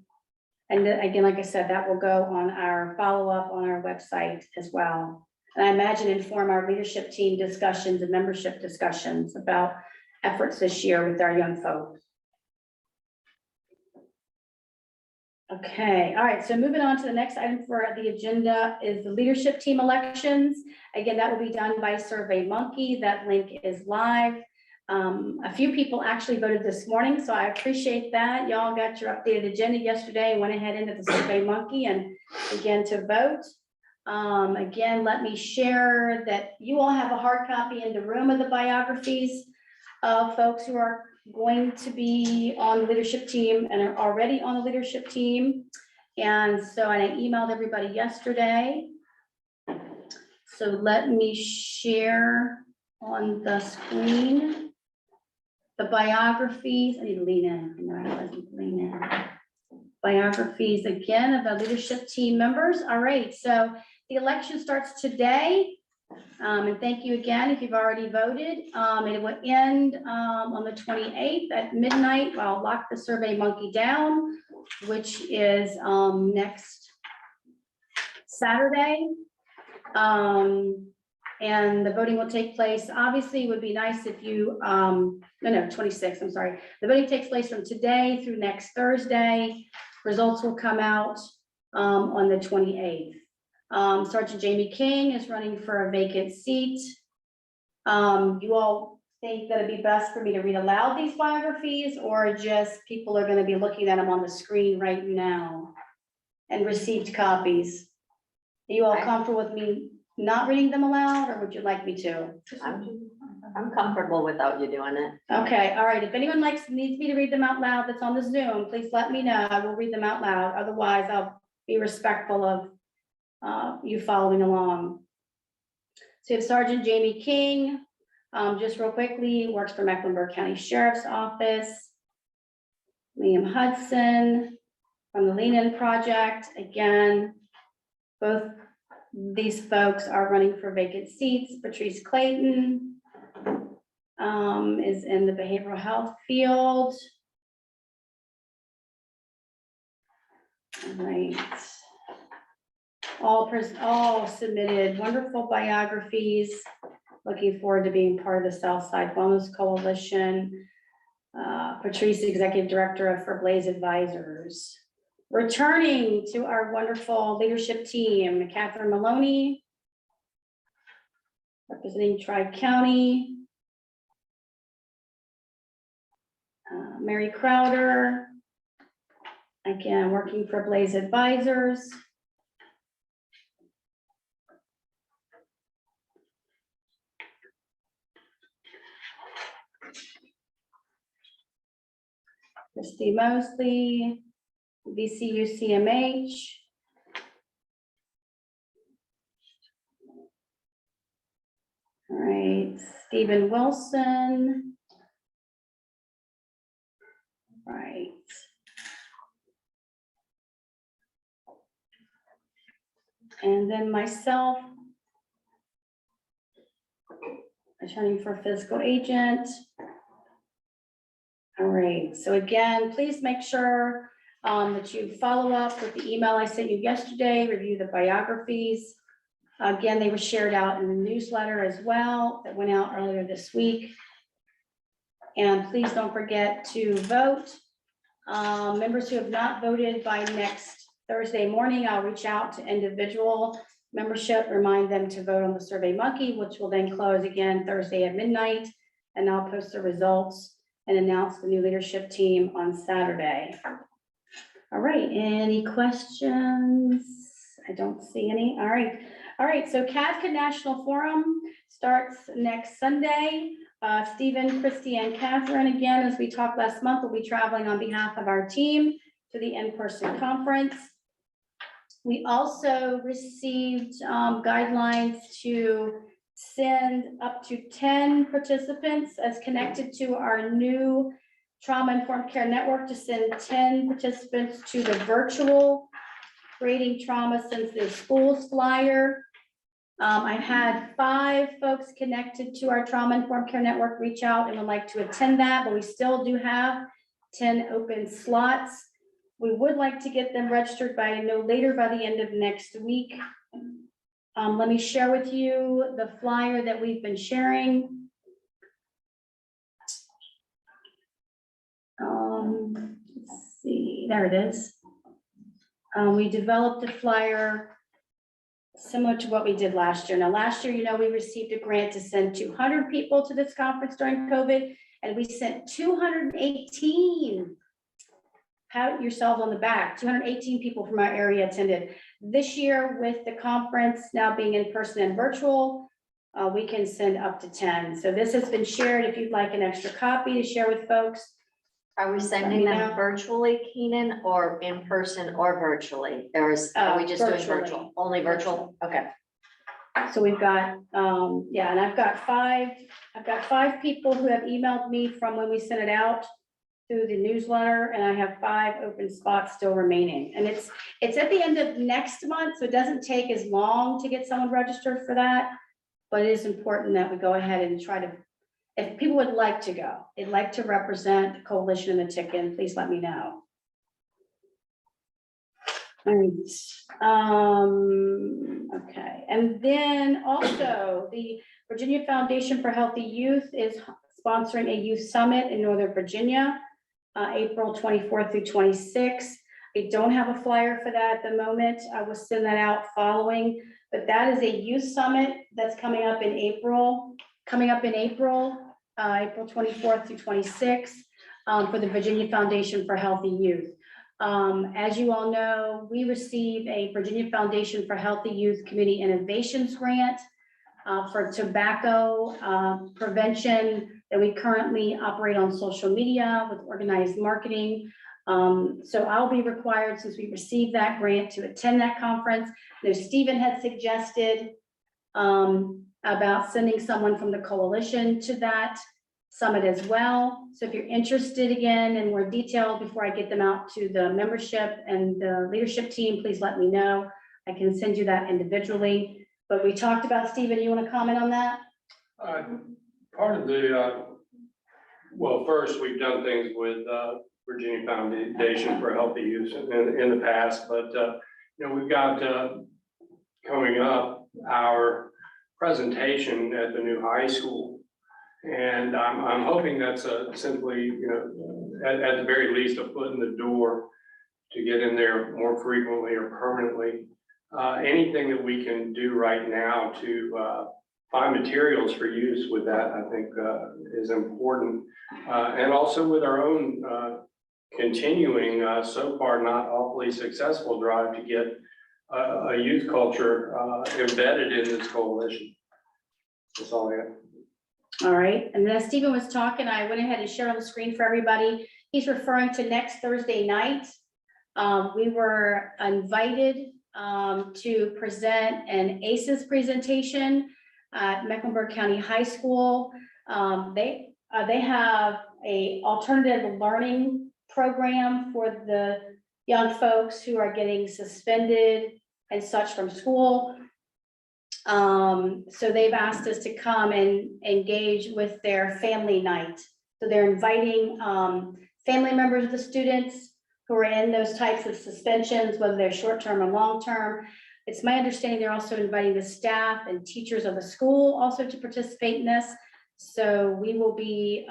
and again, like I said, that will go on our follow-up on our website as well. And I imagine inform our leadership team discussions and membership discussions about efforts this year with our young folks. Okay, all right, so moving on to the next item for the agenda is the leadership team elections. Again, that will be done by Survey Monkey. That link is live. A few people actually voted this morning, so I appreciate that. Y'all got your updated agenda yesterday, went ahead into the Survey Monkey and began to vote. Again, let me share that you all have a hard copy in the room of the biographies of folks who are going to be on the leadership team and are already on the leadership team. And so I emailed everybody yesterday. So let me share on the screen the biographies. I need to lean in. No, I wasn't lean in. Biographies again of the leadership team members. All right, so the election starts today. And thank you again if you've already voted. It will end on the 28th at midnight. I'll lock the Survey Monkey down, which is next Saturday. And the voting will take place. Obviously, it would be nice if you, 26th, I'm sorry. The voting takes place from today through next Thursday. Results will come out on the 28th. Sergeant Jamie King is running for a vacant seat. You all think that it'd be best for me to read aloud these biographies, or just people are going to be looking at them on the screen right now and received copies? Are you all comfortable with me not reading them aloud, or would you like me to? I'm comfortable without you doing it. Okay, all right. If anyone needs me to read them out loud that's on the Zoom, please let me know. I will read them out loud. Otherwise, I'll be respectful of you following along. So you have Sergeant Jamie King, just real quickly, works for Mecklenburg County Sheriff's Office. Liam Hudson from the Lean In Project. Again, both these folks are running for vacant seats. Patrice Clayton is in the behavioral health field. All right. All submitted wonderful biographies. Looking forward to being part of the Southside Wellness Coalition. Patrice, Executive Director for Blaze Advisors. Returning to our wonderful leadership team, Catherine Maloney, representing Tri-County. Mary Crowder, again, working for Blaze Advisors. Christy Mosley, VCU CMH. All right, Stephen Wilson. Right. And then myself, returning for fiscal agent. All right, so again, please make sure that you follow up with the email I sent you yesterday, review the biographies. Again, they were shared out in the newsletter as well that went out earlier this week. And please don't forget to vote. Members who have not voted by next Thursday morning, I'll reach out to individual membership, remind them to vote on the Survey Monkey, which will then close again Thursday at midnight. And I'll post the results and announce the new leadership team on Saturday. All right, any questions? I don't see any. All right, so CASCA National Forum starts next Sunday. Stephen, Christy, and Catherine, again, as we talked last month, will be traveling on behalf of our team to the in-person conference. We also received guidelines to send up to 10 participants as connected to our new trauma-informed care network, to send 10 participants to the virtual Creating Trauma Since the Schools flyer. I've had 5 folks connected to our trauma-informed care network reach out and would like to attend that, but we still do have 10 open slots. We would like to get them registered by no later by the end of next week. Let me share with you the flyer that we've been sharing. Let's see, there it is. We developed a flyer similar to what we did last year. Now, last year, you know, we received a grant to send 200 people to this conference during COVID, and we sent 218. Pat yourselves on the back, 218 people from our area attended. This year, with the conference now being in person and virtual, we can send up to 10. So this has been shared. If you'd like an extra copy to share with folks. Are we sending them virtually, Keenan, or in person or virtually? Are we just doing Virtually. virtual? Only virtual? Okay. So we've got, yeah, and I've got five people who have emailed me from when we sent it out through the newsletter, and I have 5 open spots still remaining. And it's at the end of next month, so it doesn't take as long to get someone registered for that. But it is important that we go ahead and try to, if people would like to go, they'd like to represent the coalition and the ticket, please let me know. All right. Okay, and then also the Virginia Foundation for Healthy Youth is sponsoring a youth summit in Northern Virginia, April 24th through 26th. I don't have a flyer for that at the moment. I will send that out following, but that is a youth summit that's coming up in April, April 24th through 26th, for the Virginia Foundation for Healthy Youth. As you all know, we receive a Virginia Foundation for Healthy Youth Community Innovations Grant for tobacco prevention that we currently operate on social media with organized marketing. So I'll be required, since we received that grant, to attend that conference. Now, Stephen had suggested about sending someone from the coalition to that summit as well. So if you're interested, again, in more detail before I get them out to the membership and the leadership team, please let me know. I can send you that individually. But we talked about, Stephen, you want to comment on that? Part of the, well, first, we've done things with Virginia Foundation for Healthy Youth in the past, but you know, we've got coming up our presentation at the new high school. And I'm hoping that's simply, you know, at the very least, a foot in the door to get in there more frequently or permanently. Anything that we can do right now to find materials for use with that, I think is important. And also with our own continuing, so far not awfully successful drive to get a youth culture embedded in this coalition. That's all I got. All right, and then as Stephen was talking, I went ahead and shared on the screen for everybody. He's referring to next Thursday night. We were invited to present an ACEs presentation at Mecklenburg County High School. They have a alternative learning program for the young folks who are getting suspended and such from school. So they've asked us to come and engage with their family night. So they're inviting family members of the students who are in those types of suspensions, whether they're short-term or long-term. It's my understanding they're also inviting the staff and teachers of the school also to participate in this. So we will be,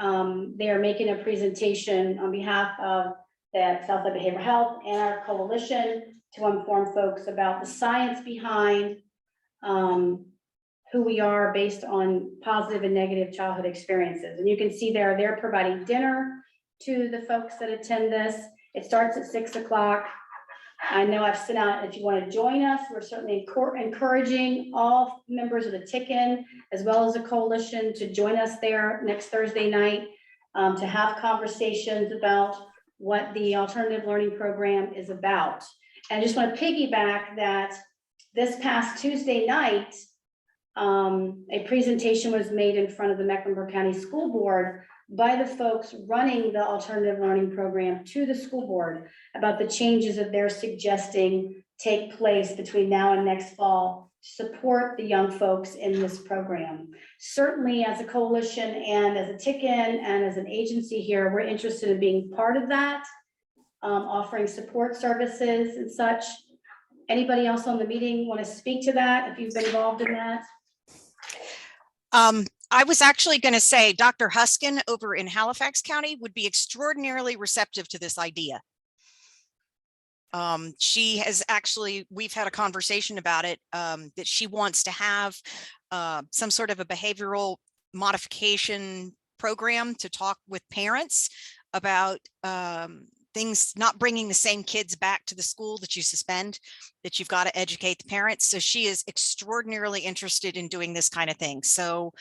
they are making a presentation on behalf of the Southside Behavioral Health and our coalition to inform folks about the science behind who we are based on positive and negative childhood experiences. And you can see there, they're providing dinner to the folks that attend this. It starts at 6 o'clock. I know I've sent out, if you want to join us, we're certainly encouraging all members of the TICN as well as the coalition to join us there next Thursday night to have conversations about what the alternative learning program is about. And I just want to piggyback that this past Tuesday night, a presentation was made in front of the Mecklenburg County School Board by the folks running the alternative learning program to the school board about the changes that they're suggesting take place between now and next fall to support the young folks in this program. Certainly as a coalition and as a TICN and as an agency here, we're interested in being part of that, offering support services and such. Anybody else on the meeting want to speak to that, if you've been involved in that? I was actually going to say Dr. Huskin over in Halifax County would be extraordinarily receptive to this idea. She has actually, we've had a conversation about it, that she wants to have some sort of a behavioral modification program to talk with parents about things, not bringing the same kids back to the school that you suspend, that you've got to educate the parents. So she is extraordinarily interested in doing this kind of thing. So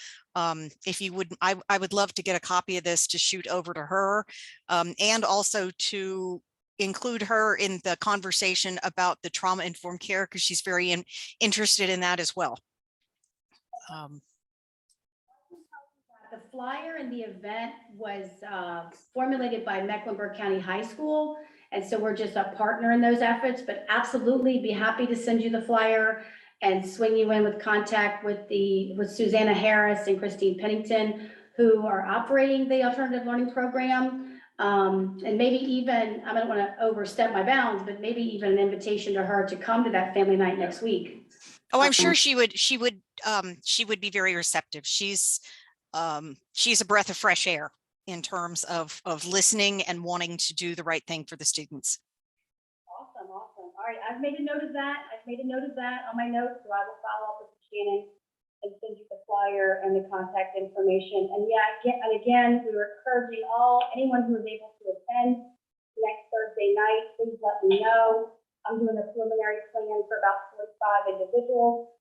if you would, I would love to get a copy of this to shoot over to her, and also to include her in the conversation about the trauma-informed care, because she's very interested in that as well. The flyer in the event was formulated by Mecklenburg County High School. And so we're just a partner in those efforts, but absolutely be happy to send you the flyer and swing you in with contact with Susanna Harris and Christine Pennington, who are operating the alternative learning program. And maybe even, I don't want to overstep my bounds, but maybe even an invitation to her to come to that family night next week. Oh, I'm sure she would be very receptive. She's a breath of fresh air in terms of listening and wanting to do the right thing for the students. Awesome. All right, I've made a note of that. On my notes, so I will follow up with Shannon and send you the flyer and the contact information. And again, we were encouraging anyone who was able to attend next Thursday night, please let me know. I'm doing a preliminary plan for about 45 individuals.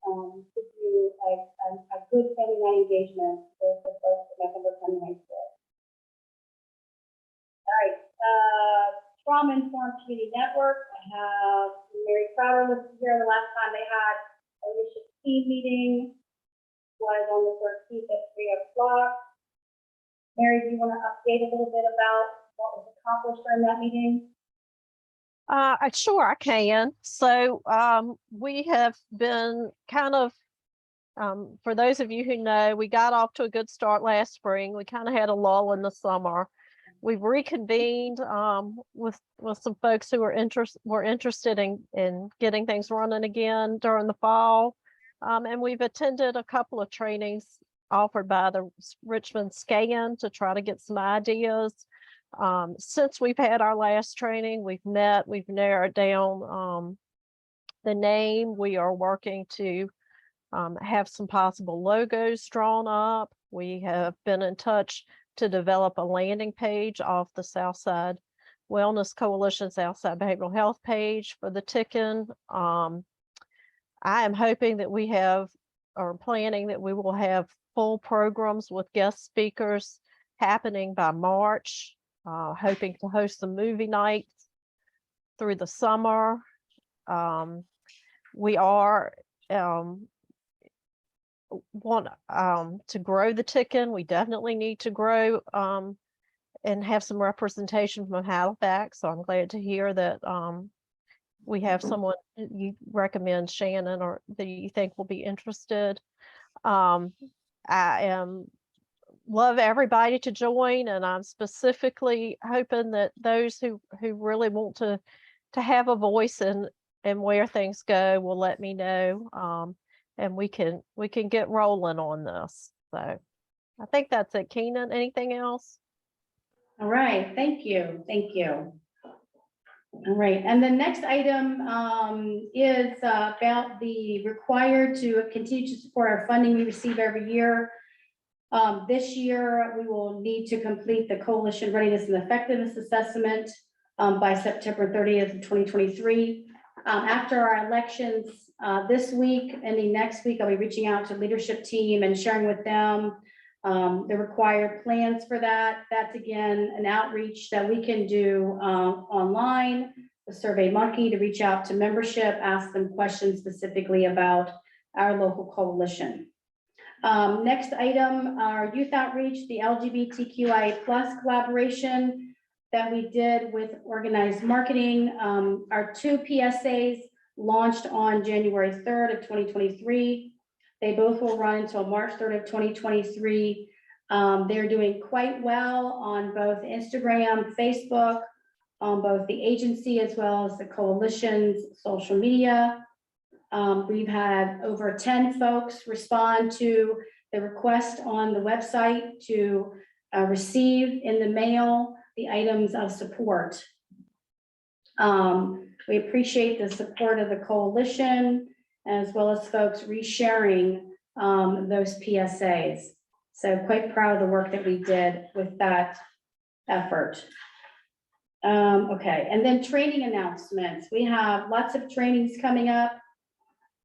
To do a good family night engagement with the folks at Mecklenburg County High School. All right, Trauma Informed Community Network. I have Mary Crowder listed here. The last time they had a leadership team meeting was on the 13th at 3 o'clock. Mary, do you want to update a little bit about what was accomplished during that meeting? Sure, I can. So we have been kind of, for those of you who know, we got off to a good start last spring. We kind of had a lull in the summer. We've reconvened with some folks who were interested in getting things running again during the fall. And we've attended a couple of trainings offered by the Richmond SCAN to try to get some ideas. Since we've had our last training, we've narrowed down the name. We are working to have some possible logos drawn up. We have been in touch to develop a landing page off the Southside Wellness Coalition, Southside Behavioral Health page for the Ticken. I am hoping that planning that we will have full programs with guest speakers happening by March. Hoping to host some movie nights through the summer. We are want to grow the Ticken. We definitely need to grow and have some representation from Halifax. So I'm glad to hear that we have someone you recommend, Shannon, or that you think will be interested. Love everybody to join, and I'm specifically hoping that those who really want to have a voice in where things go will let me know, and we can get rolling on this. So I think that's it. Keenan, anything else? All right, thank you. All right, and the next item is about the required to continue to support our funding we receive every year. This year, we will need to complete the Coalition Readiness and Effectiveness Assessment by September 30th of 2023. After our elections this week and the next week, I'll be reaching out to the leadership team and sharing with them the required plans for that. That's again an outreach that we can do online, the Survey Monkey, to reach out to membership, ask them questions specifically about our local coalition. Next item, our youth outreach, the LGBTQIA+ collaboration that we did with Organized Marketing. Our 2 PSAs launched on January 3rd of 2023. They both will run until March 3rd of 2023. They're doing quite well on both Instagram, Facebook, on both the agency as well as the coalition's social media. We've had over 10 folks respond to the request on the website to receive in the mail the items of support. We appreciate the support of the coalition as well as folks resharing those PSAs. So quite proud of the work that we did with that effort. Okay, and then training announcements. We have lots of trainings coming up.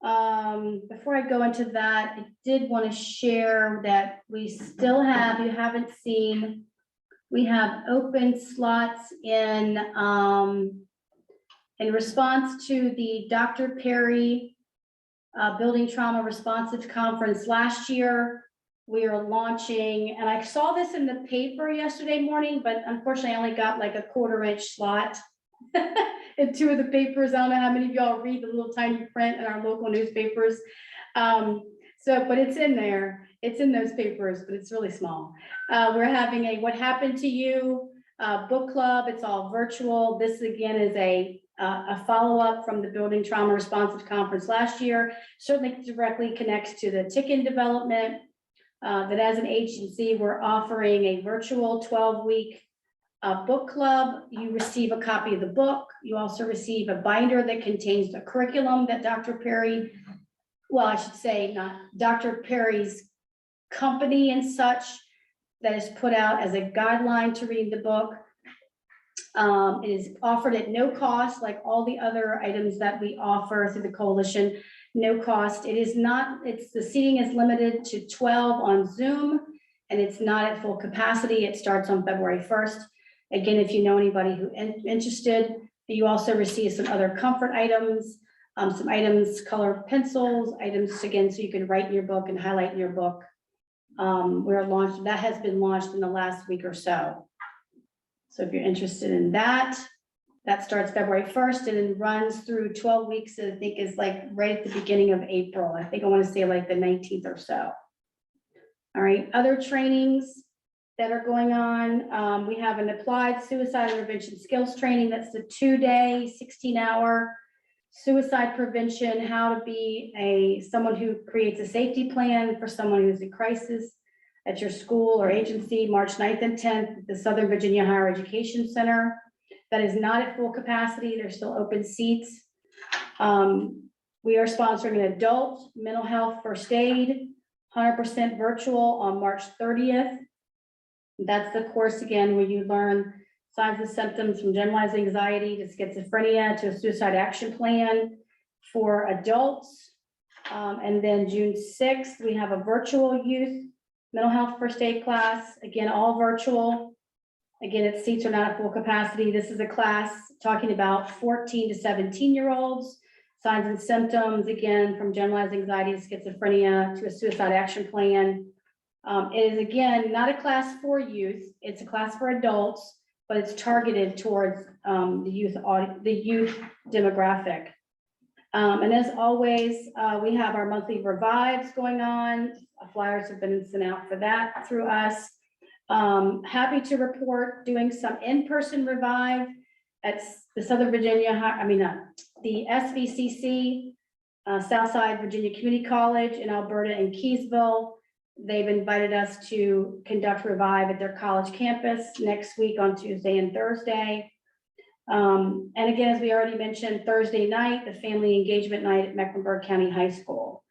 Before I go into that, I did want to share that we still have, you haven't seen, we have open slots in response to the Dr. Perry Building Trauma Responsive Conference last year. We are launching, and I saw this in the paper yesterday morning, but unfortunately I only got like a 1/4 inch slot in 2 of the papers. I don't know how many of y'all read the little tiny print in our local newspapers. But it's in there. It's in those papers, but it's really small. We're having a What Happened to You book club. It's all virtual. This again is a follow-up from the Building Trauma Responsive Conference last year. Certainly directly connects to the tick-in development. That as an agency, we're offering a virtual 12-week book club. You receive a copy of the book. You also receive a binder that contains the curriculum that Dr. Perry, well, I should say not Dr. Perry's company and such, that is put out as a guideline to read the book. It is offered at no cost, like all the other items that we offer through the coalition. No cost. It is not, the seating is limited to 12 on Zoom, and it's not at full capacity. It starts on February 1st. Again, if you know anybody who interested, you also receive some other comfort items, some items, colored pencils, items again, so you can write in your book and highlight in your book. That has been launched in the last week or so. So if you're interested in that, that starts February 1st and then runs through 12 weeks. I think is like right at the beginning of April. I think I want to say like the 19th or so. All right, other trainings that are going on. We have an applied suicide intervention skills training. That's the 2-day, 16-hour suicide prevention, how to be someone who creates a safety plan for someone who's in crisis at your school or agency, March 9th and 10th, at the Southern Virginia Higher Education Center. That is not at full capacity. There's still open seats. We are sponsoring an adult mental health first aid, 100% virtual on March 30th. That's the course again, where you learn signs and symptoms from generalized anxiety to schizophrenia to a suicide action plan for adults. And then June 6th, we have a virtual youth mental health first aid class, again, all virtual. Again, its seats are not at full capacity. This is a class talking about 14 to 17-year-olds, signs and symptoms, again, from generalized anxiety, schizophrenia to a suicide action plan. It is, again, not a class for youth. It's a class for adults, but it's targeted towards the youth demographic. And as always, we have our monthly revives going on. Flyers have been sent out for that through us. Happy to report doing some in-person revive at the Southern Virginia, the SVCC, Southside Virginia Community College in Alberta and Keysville. They've invited us to conduct revive at their college campus next week on Tuesday and Thursday. And again, as we already mentioned, Thursday night, the family engagement night at Mecklenburg County High School.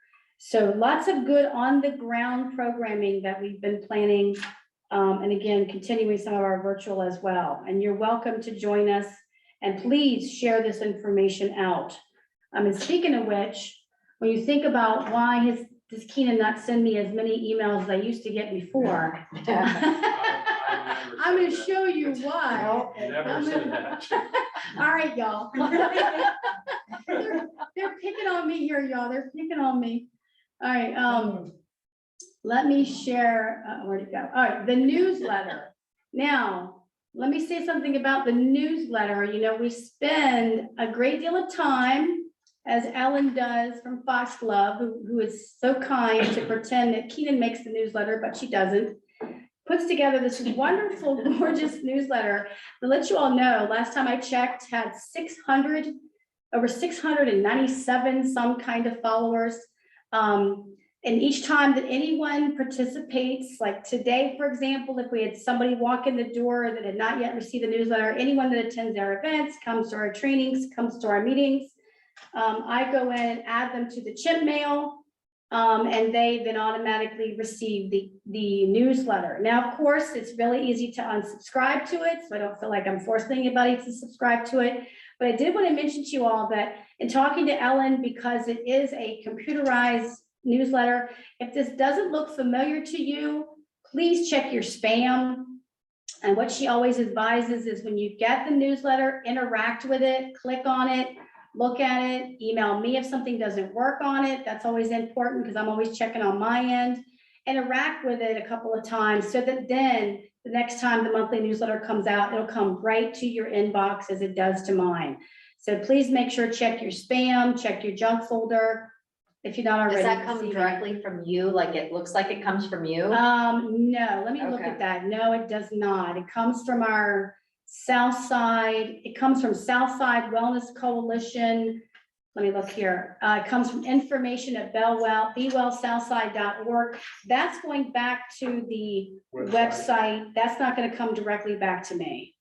So lots of good on the ground programming that we've been planning. And again, continuing some of our virtual as well. And you're welcome to join us, and please share this information out. And speaking of which, when you think about why does Keenan not send me as many emails as I used to get before? I'm going to show you why. Never said that. All right, y'all. They're picking on me here, y'all. They're picking on me. All right. Let me share. Where'd it go? All right, the newsletter. Now, let me say something about the newsletter. You know, we spend a great deal of time, as Ellen does from Foxglove, who is so kind to pretend that Keenan makes the newsletter, but she doesn't. puts together this wonderful, gorgeous newsletter to let you all know, last time I checked, had over 697 some kind of followers. And each time that anyone participates, like today, for example, if we had somebody walk in the door that had not yet received the newsletter, anyone that attends our events, comes to our trainings, comes to our meetings, I go in and add them to the chip mail, and they then automatically receive the newsletter. Now, of course, it's really easy to unsubscribe to it, so I don't feel like I'm forcing anybody to subscribe to it. But I did want to mention to you all that in talking to Ellen, because it is a computerized newsletter, if this doesn't look familiar to you, please check your spam. And what she always advises is when you get the newsletter, interact with it, click on it, look at it, email me if something doesn't work on it. That's always important because I'm always checking on my end. Interact with it a couple of times so that then the next time the monthly newsletter comes out, it'll come right to your inbox as it does to mine. So please make sure, check your spam, check your junk folder. If you're not already. Does that come receiving it. directly from you? Like it looks like it comes from you? No, let me look Okay. at that. No, it does not. It comes from our Southside, it comes from Southside Wellness Coalition. Let me look here. It comes from information at bewellsouthside.org. That's going back to the website. That's not going to come directly back to me.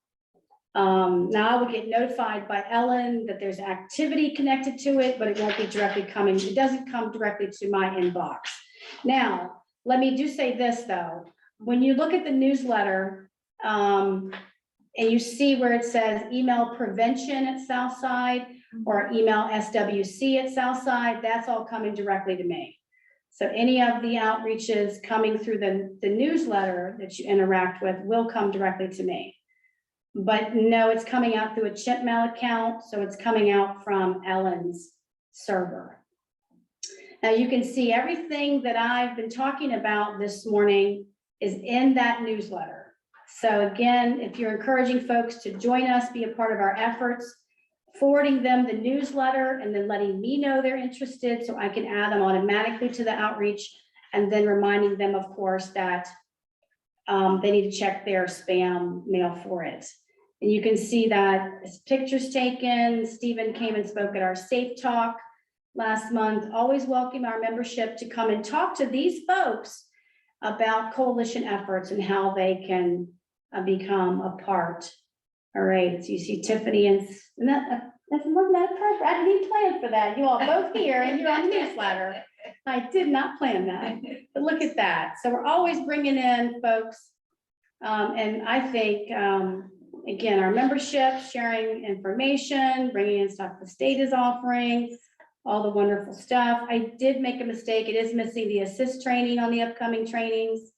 Now I will get notified by Ellen that there's activity connected to it, but it won't be directly coming. It doesn't come directly to my inbox. Now, let me do say this though. When you look at the newsletter, and you see where it says email prevention at Southside or email SWC at Southside, that's all coming directly to me. So any of the outreaches coming through the newsletter that you interact with will come directly to me. But no, it's coming out through a chip mail account, so it's coming out from Ellen's server. Now you can see everything that I've been talking about this morning is in that newsletter. So again, if you're encouraging folks to join us, be a part of our efforts, forwarding them the newsletter and then letting me know they're interested so I can add them automatically to the outreach, and then reminding them, of course, that they need to check their spam mail for it. And you can see that as pictures taken. Stephen came and spoke at our Safe Talk last month. Always welcome our membership to come and talk to these folks about coalition efforts and how they can become a part. All right, so you see Tiffany and wasn't that perfect? I didn't even plan for that. You all both here and you're on the newsletter. I did not plan that, but look at that. So we're always bringing in folks. And I think, again, our membership, sharing information, bringing in stuff the state is offering, all the wonderful stuff. I did make a mistake. It is missing the assist training on the upcoming trainings.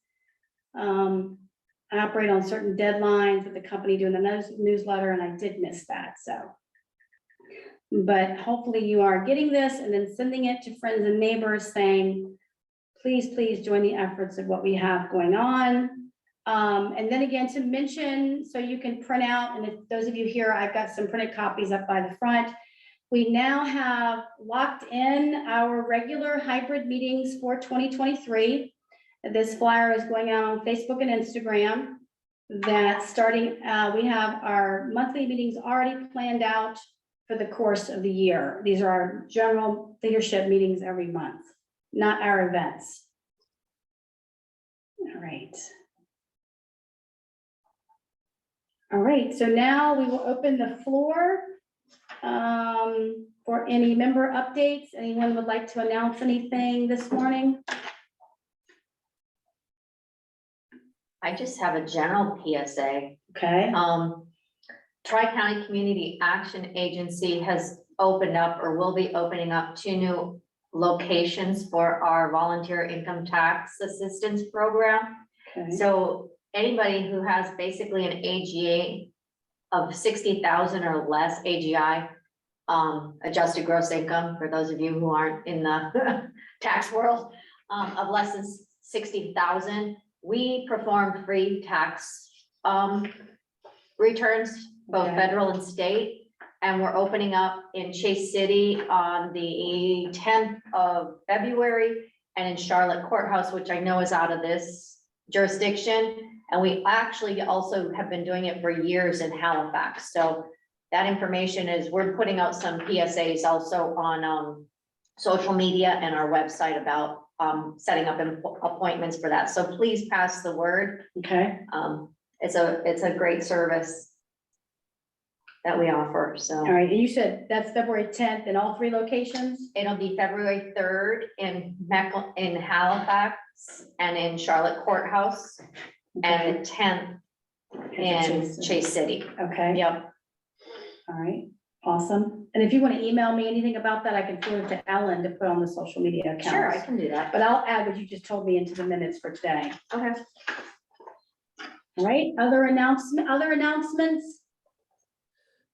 I operate on certain deadlines with the company doing the newsletter, and I did miss that. So, but hopefully you are getting this and then sending it to friends and neighbors saying, please, please join the efforts of what we have going on. And then again, to mention, so you can print out, and if those of you here, I've got some printed copies up by the front. We now have locked in our regular hybrid meetings for 2023. This flyer is going out on Facebook and Instagram. That starting, we have our monthly meetings already planned out for the course of the year. These are our general leadership meetings every month, not our events. All right. All right, so now we will open the floor for any member updates. Anyone would like to announce anything this morning? I just have a general PSA. Okay. Tri-County Community Action Agency has opened up or will be opening up 2 new locations for our volunteer income tax assistance program. Okay. So anybody who has basically an AGA of 60,000 or less, AGI, adjusted gross income, for those of you who aren't in the tax world, of less than 60,000, we perform free tax returns, both Okay. federal and state. And we're opening up in Chase City on the 10th of February and in Charlotte Courthouse, which I know is out of this jurisdiction, And we actually also have been doing it for years in Halifax. So that information is, we're putting out some PSAs also on social media and our website about setting up appointments for that. So please pass the word. Okay. It's a great service that we offer, so. All right, and you said that's February 10th in all 3 locations? It'll be February 3rd in Halifax and in Charlotte Courthouse, and the 10th in Chase City. Okay. Yep. All right, awesome. And if you want to email me anything about that, I can forward it to Ellen to put on the social media accounts. Sure, I can do that. But I'll add what you just told me into the minutes for today. Okay. All right, other announcements?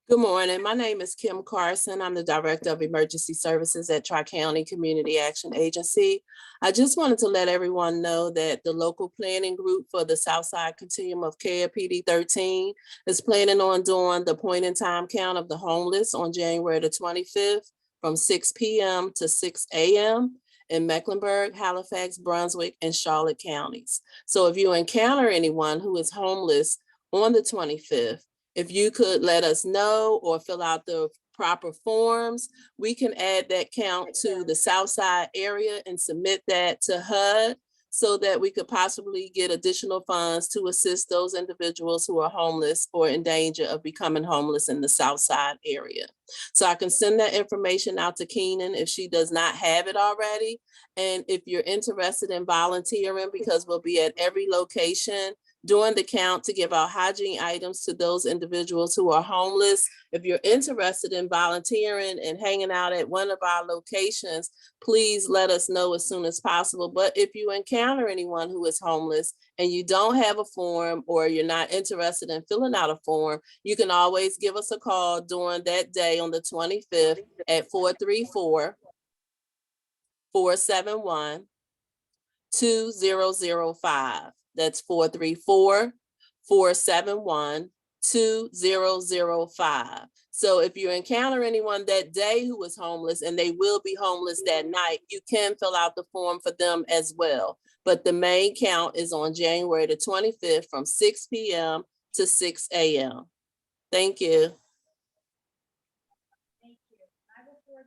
Good morning. My name is Kim Carson. I'm the Director of Emergency Services at Tri-County Community Action Agency. I just wanted to let everyone know that the local planning group for the Southside Continuum of Care, PD 13, is planning on doing the point in time count of the homeless on January the 25th from 6 p.m. to 6 a.m. in Mecklenburg, Halifax, Brunswick, and Charlotte counties. So if you encounter anyone who is homeless on the 25th, if you could let us know or fill out the proper forms, we can add that count to the Southside area and submit that to HUD so that we could possibly get additional funds to assist those individuals who are homeless or in danger of becoming homeless in the Southside area. So I can send that information out to Keenan if she does not have it already. And if you're interested in volunteering, because we'll be at every location during the count to give out hygiene items to those individuals who are homeless. If you're interested in volunteering and hanging out at one of our locations, please let us know as soon as possible. But if you encounter anyone who is homeless and you don't have a form or you're not interested in filling out a form, you can always give us a call during that day on the 25th at 434-471-2005. That's 434-471-2005. So if you encounter anyone that day who is homeless and they will be homeless that night, you can fill out the form for them as well. But the main count is on January the 25th from 6 p.m. to 6 a.m. Thank you.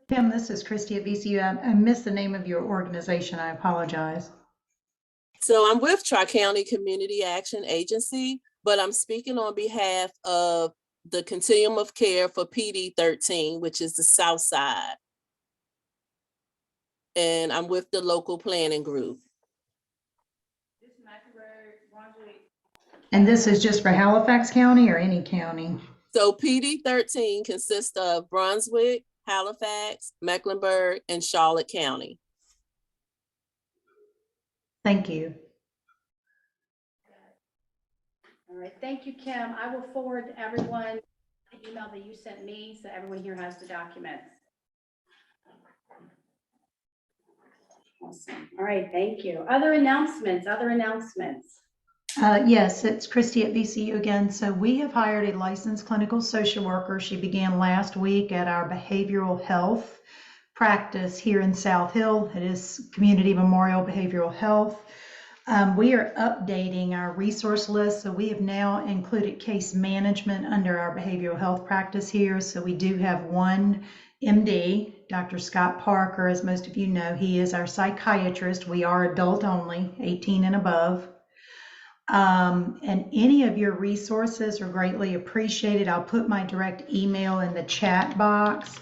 Kim, this is Christy at VCU. I missed the name of your organization. I apologize. So I'm with Tri-County Community Action Agency, but I'm speaking on behalf of the Continuum of Care for PD 13, which is the South Side. And I'm with the local planning group. And this is just for Halifax County or any county? So PD 13 consists of Brunswick, Halifax, Mecklenburg, and Charlotte County. Thank you. All right, thank you, Kim. I will forward to everyone the email that you sent me, so everyone here has the documents. Awesome. All right, thank you. Other announcements? Yes, it's Christy at VCU again. So we have hired a licensed clinical social worker. She began last week at our behavioral health practice here in South Hill. It is Community Memorial Behavioral Health. We are updating our resource list. So we have now included case management under our behavioral health practice here. So we do have one MD, Dr. Scott Parker, as most of you know. He is our psychiatrist. We are adult only, 18 and above. And any of your resources are greatly appreciated. I'll put my direct email in the chat box,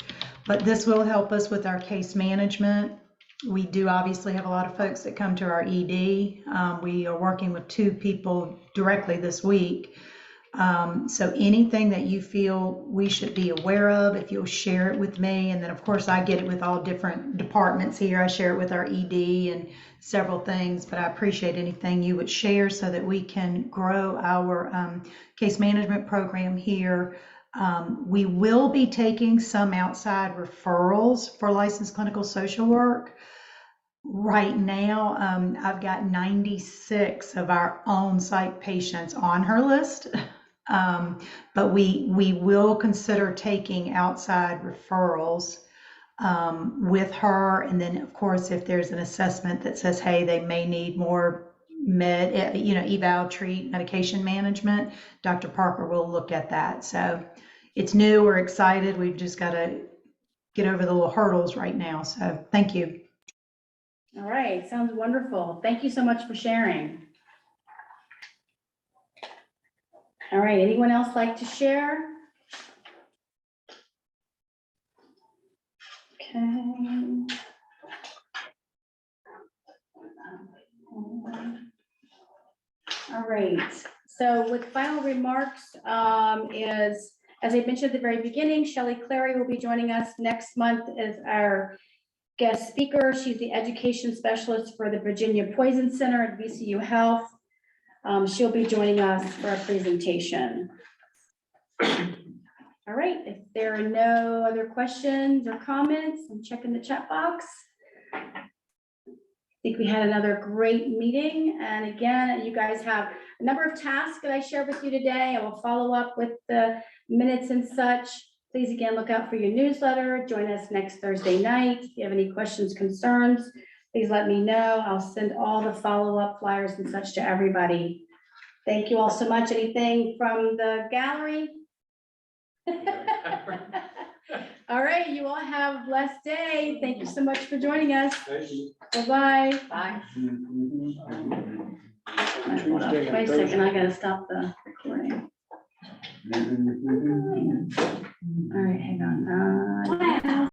but this will help us with our case management. We do obviously have a lot of folks that come to our ED. We are working with 2 people directly this week. So anything that you feel we should be aware of, if you'll share it with me, and then of course I get it with all different departments here. I share it with our ED and several things, but I appreciate anything you would share so that we can grow our case management program here. We will be taking some outside referrals for licensed clinical social work. Right now, I've got 96 of our own psych patients on her list. But we will consider taking outside referrals with her. And then of course, if there's an assessment that says, hey, they may need more eval, treat, medication management. Dr. Parker will look at that. So it's new, we're excited. We've just got to get over the little hurdles right now. So thank you. All right, sounds wonderful. Thank you so much for sharing. All right, anyone else like to share? Okay. All right, so with final remarks is, as I mentioned at the very beginning, Shelley Clary will be joining us next month as our guest speaker. She's the education specialist for the Virginia Poison Center at VCU Health. She'll be joining us for a presentation. All right, if there are no other questions or comments, I'm checking the chat box. I think we had another great meeting. And again, you guys have a number of tasks that I shared with you today. I will follow up with the minutes and such. Please again, look out for your newsletter. Join us next Thursday night. If you have any questions, concerns, please let me know. I'll send all the follow-up flyers and such to everybody. Thank you all so much. Anything from the gallery? All right, you all have a blessed day. Thank you so much for joining us. Thank you. Bye-bye. Bye. Hold up. Wait a second, I gotta stop the recording. All right, hang on.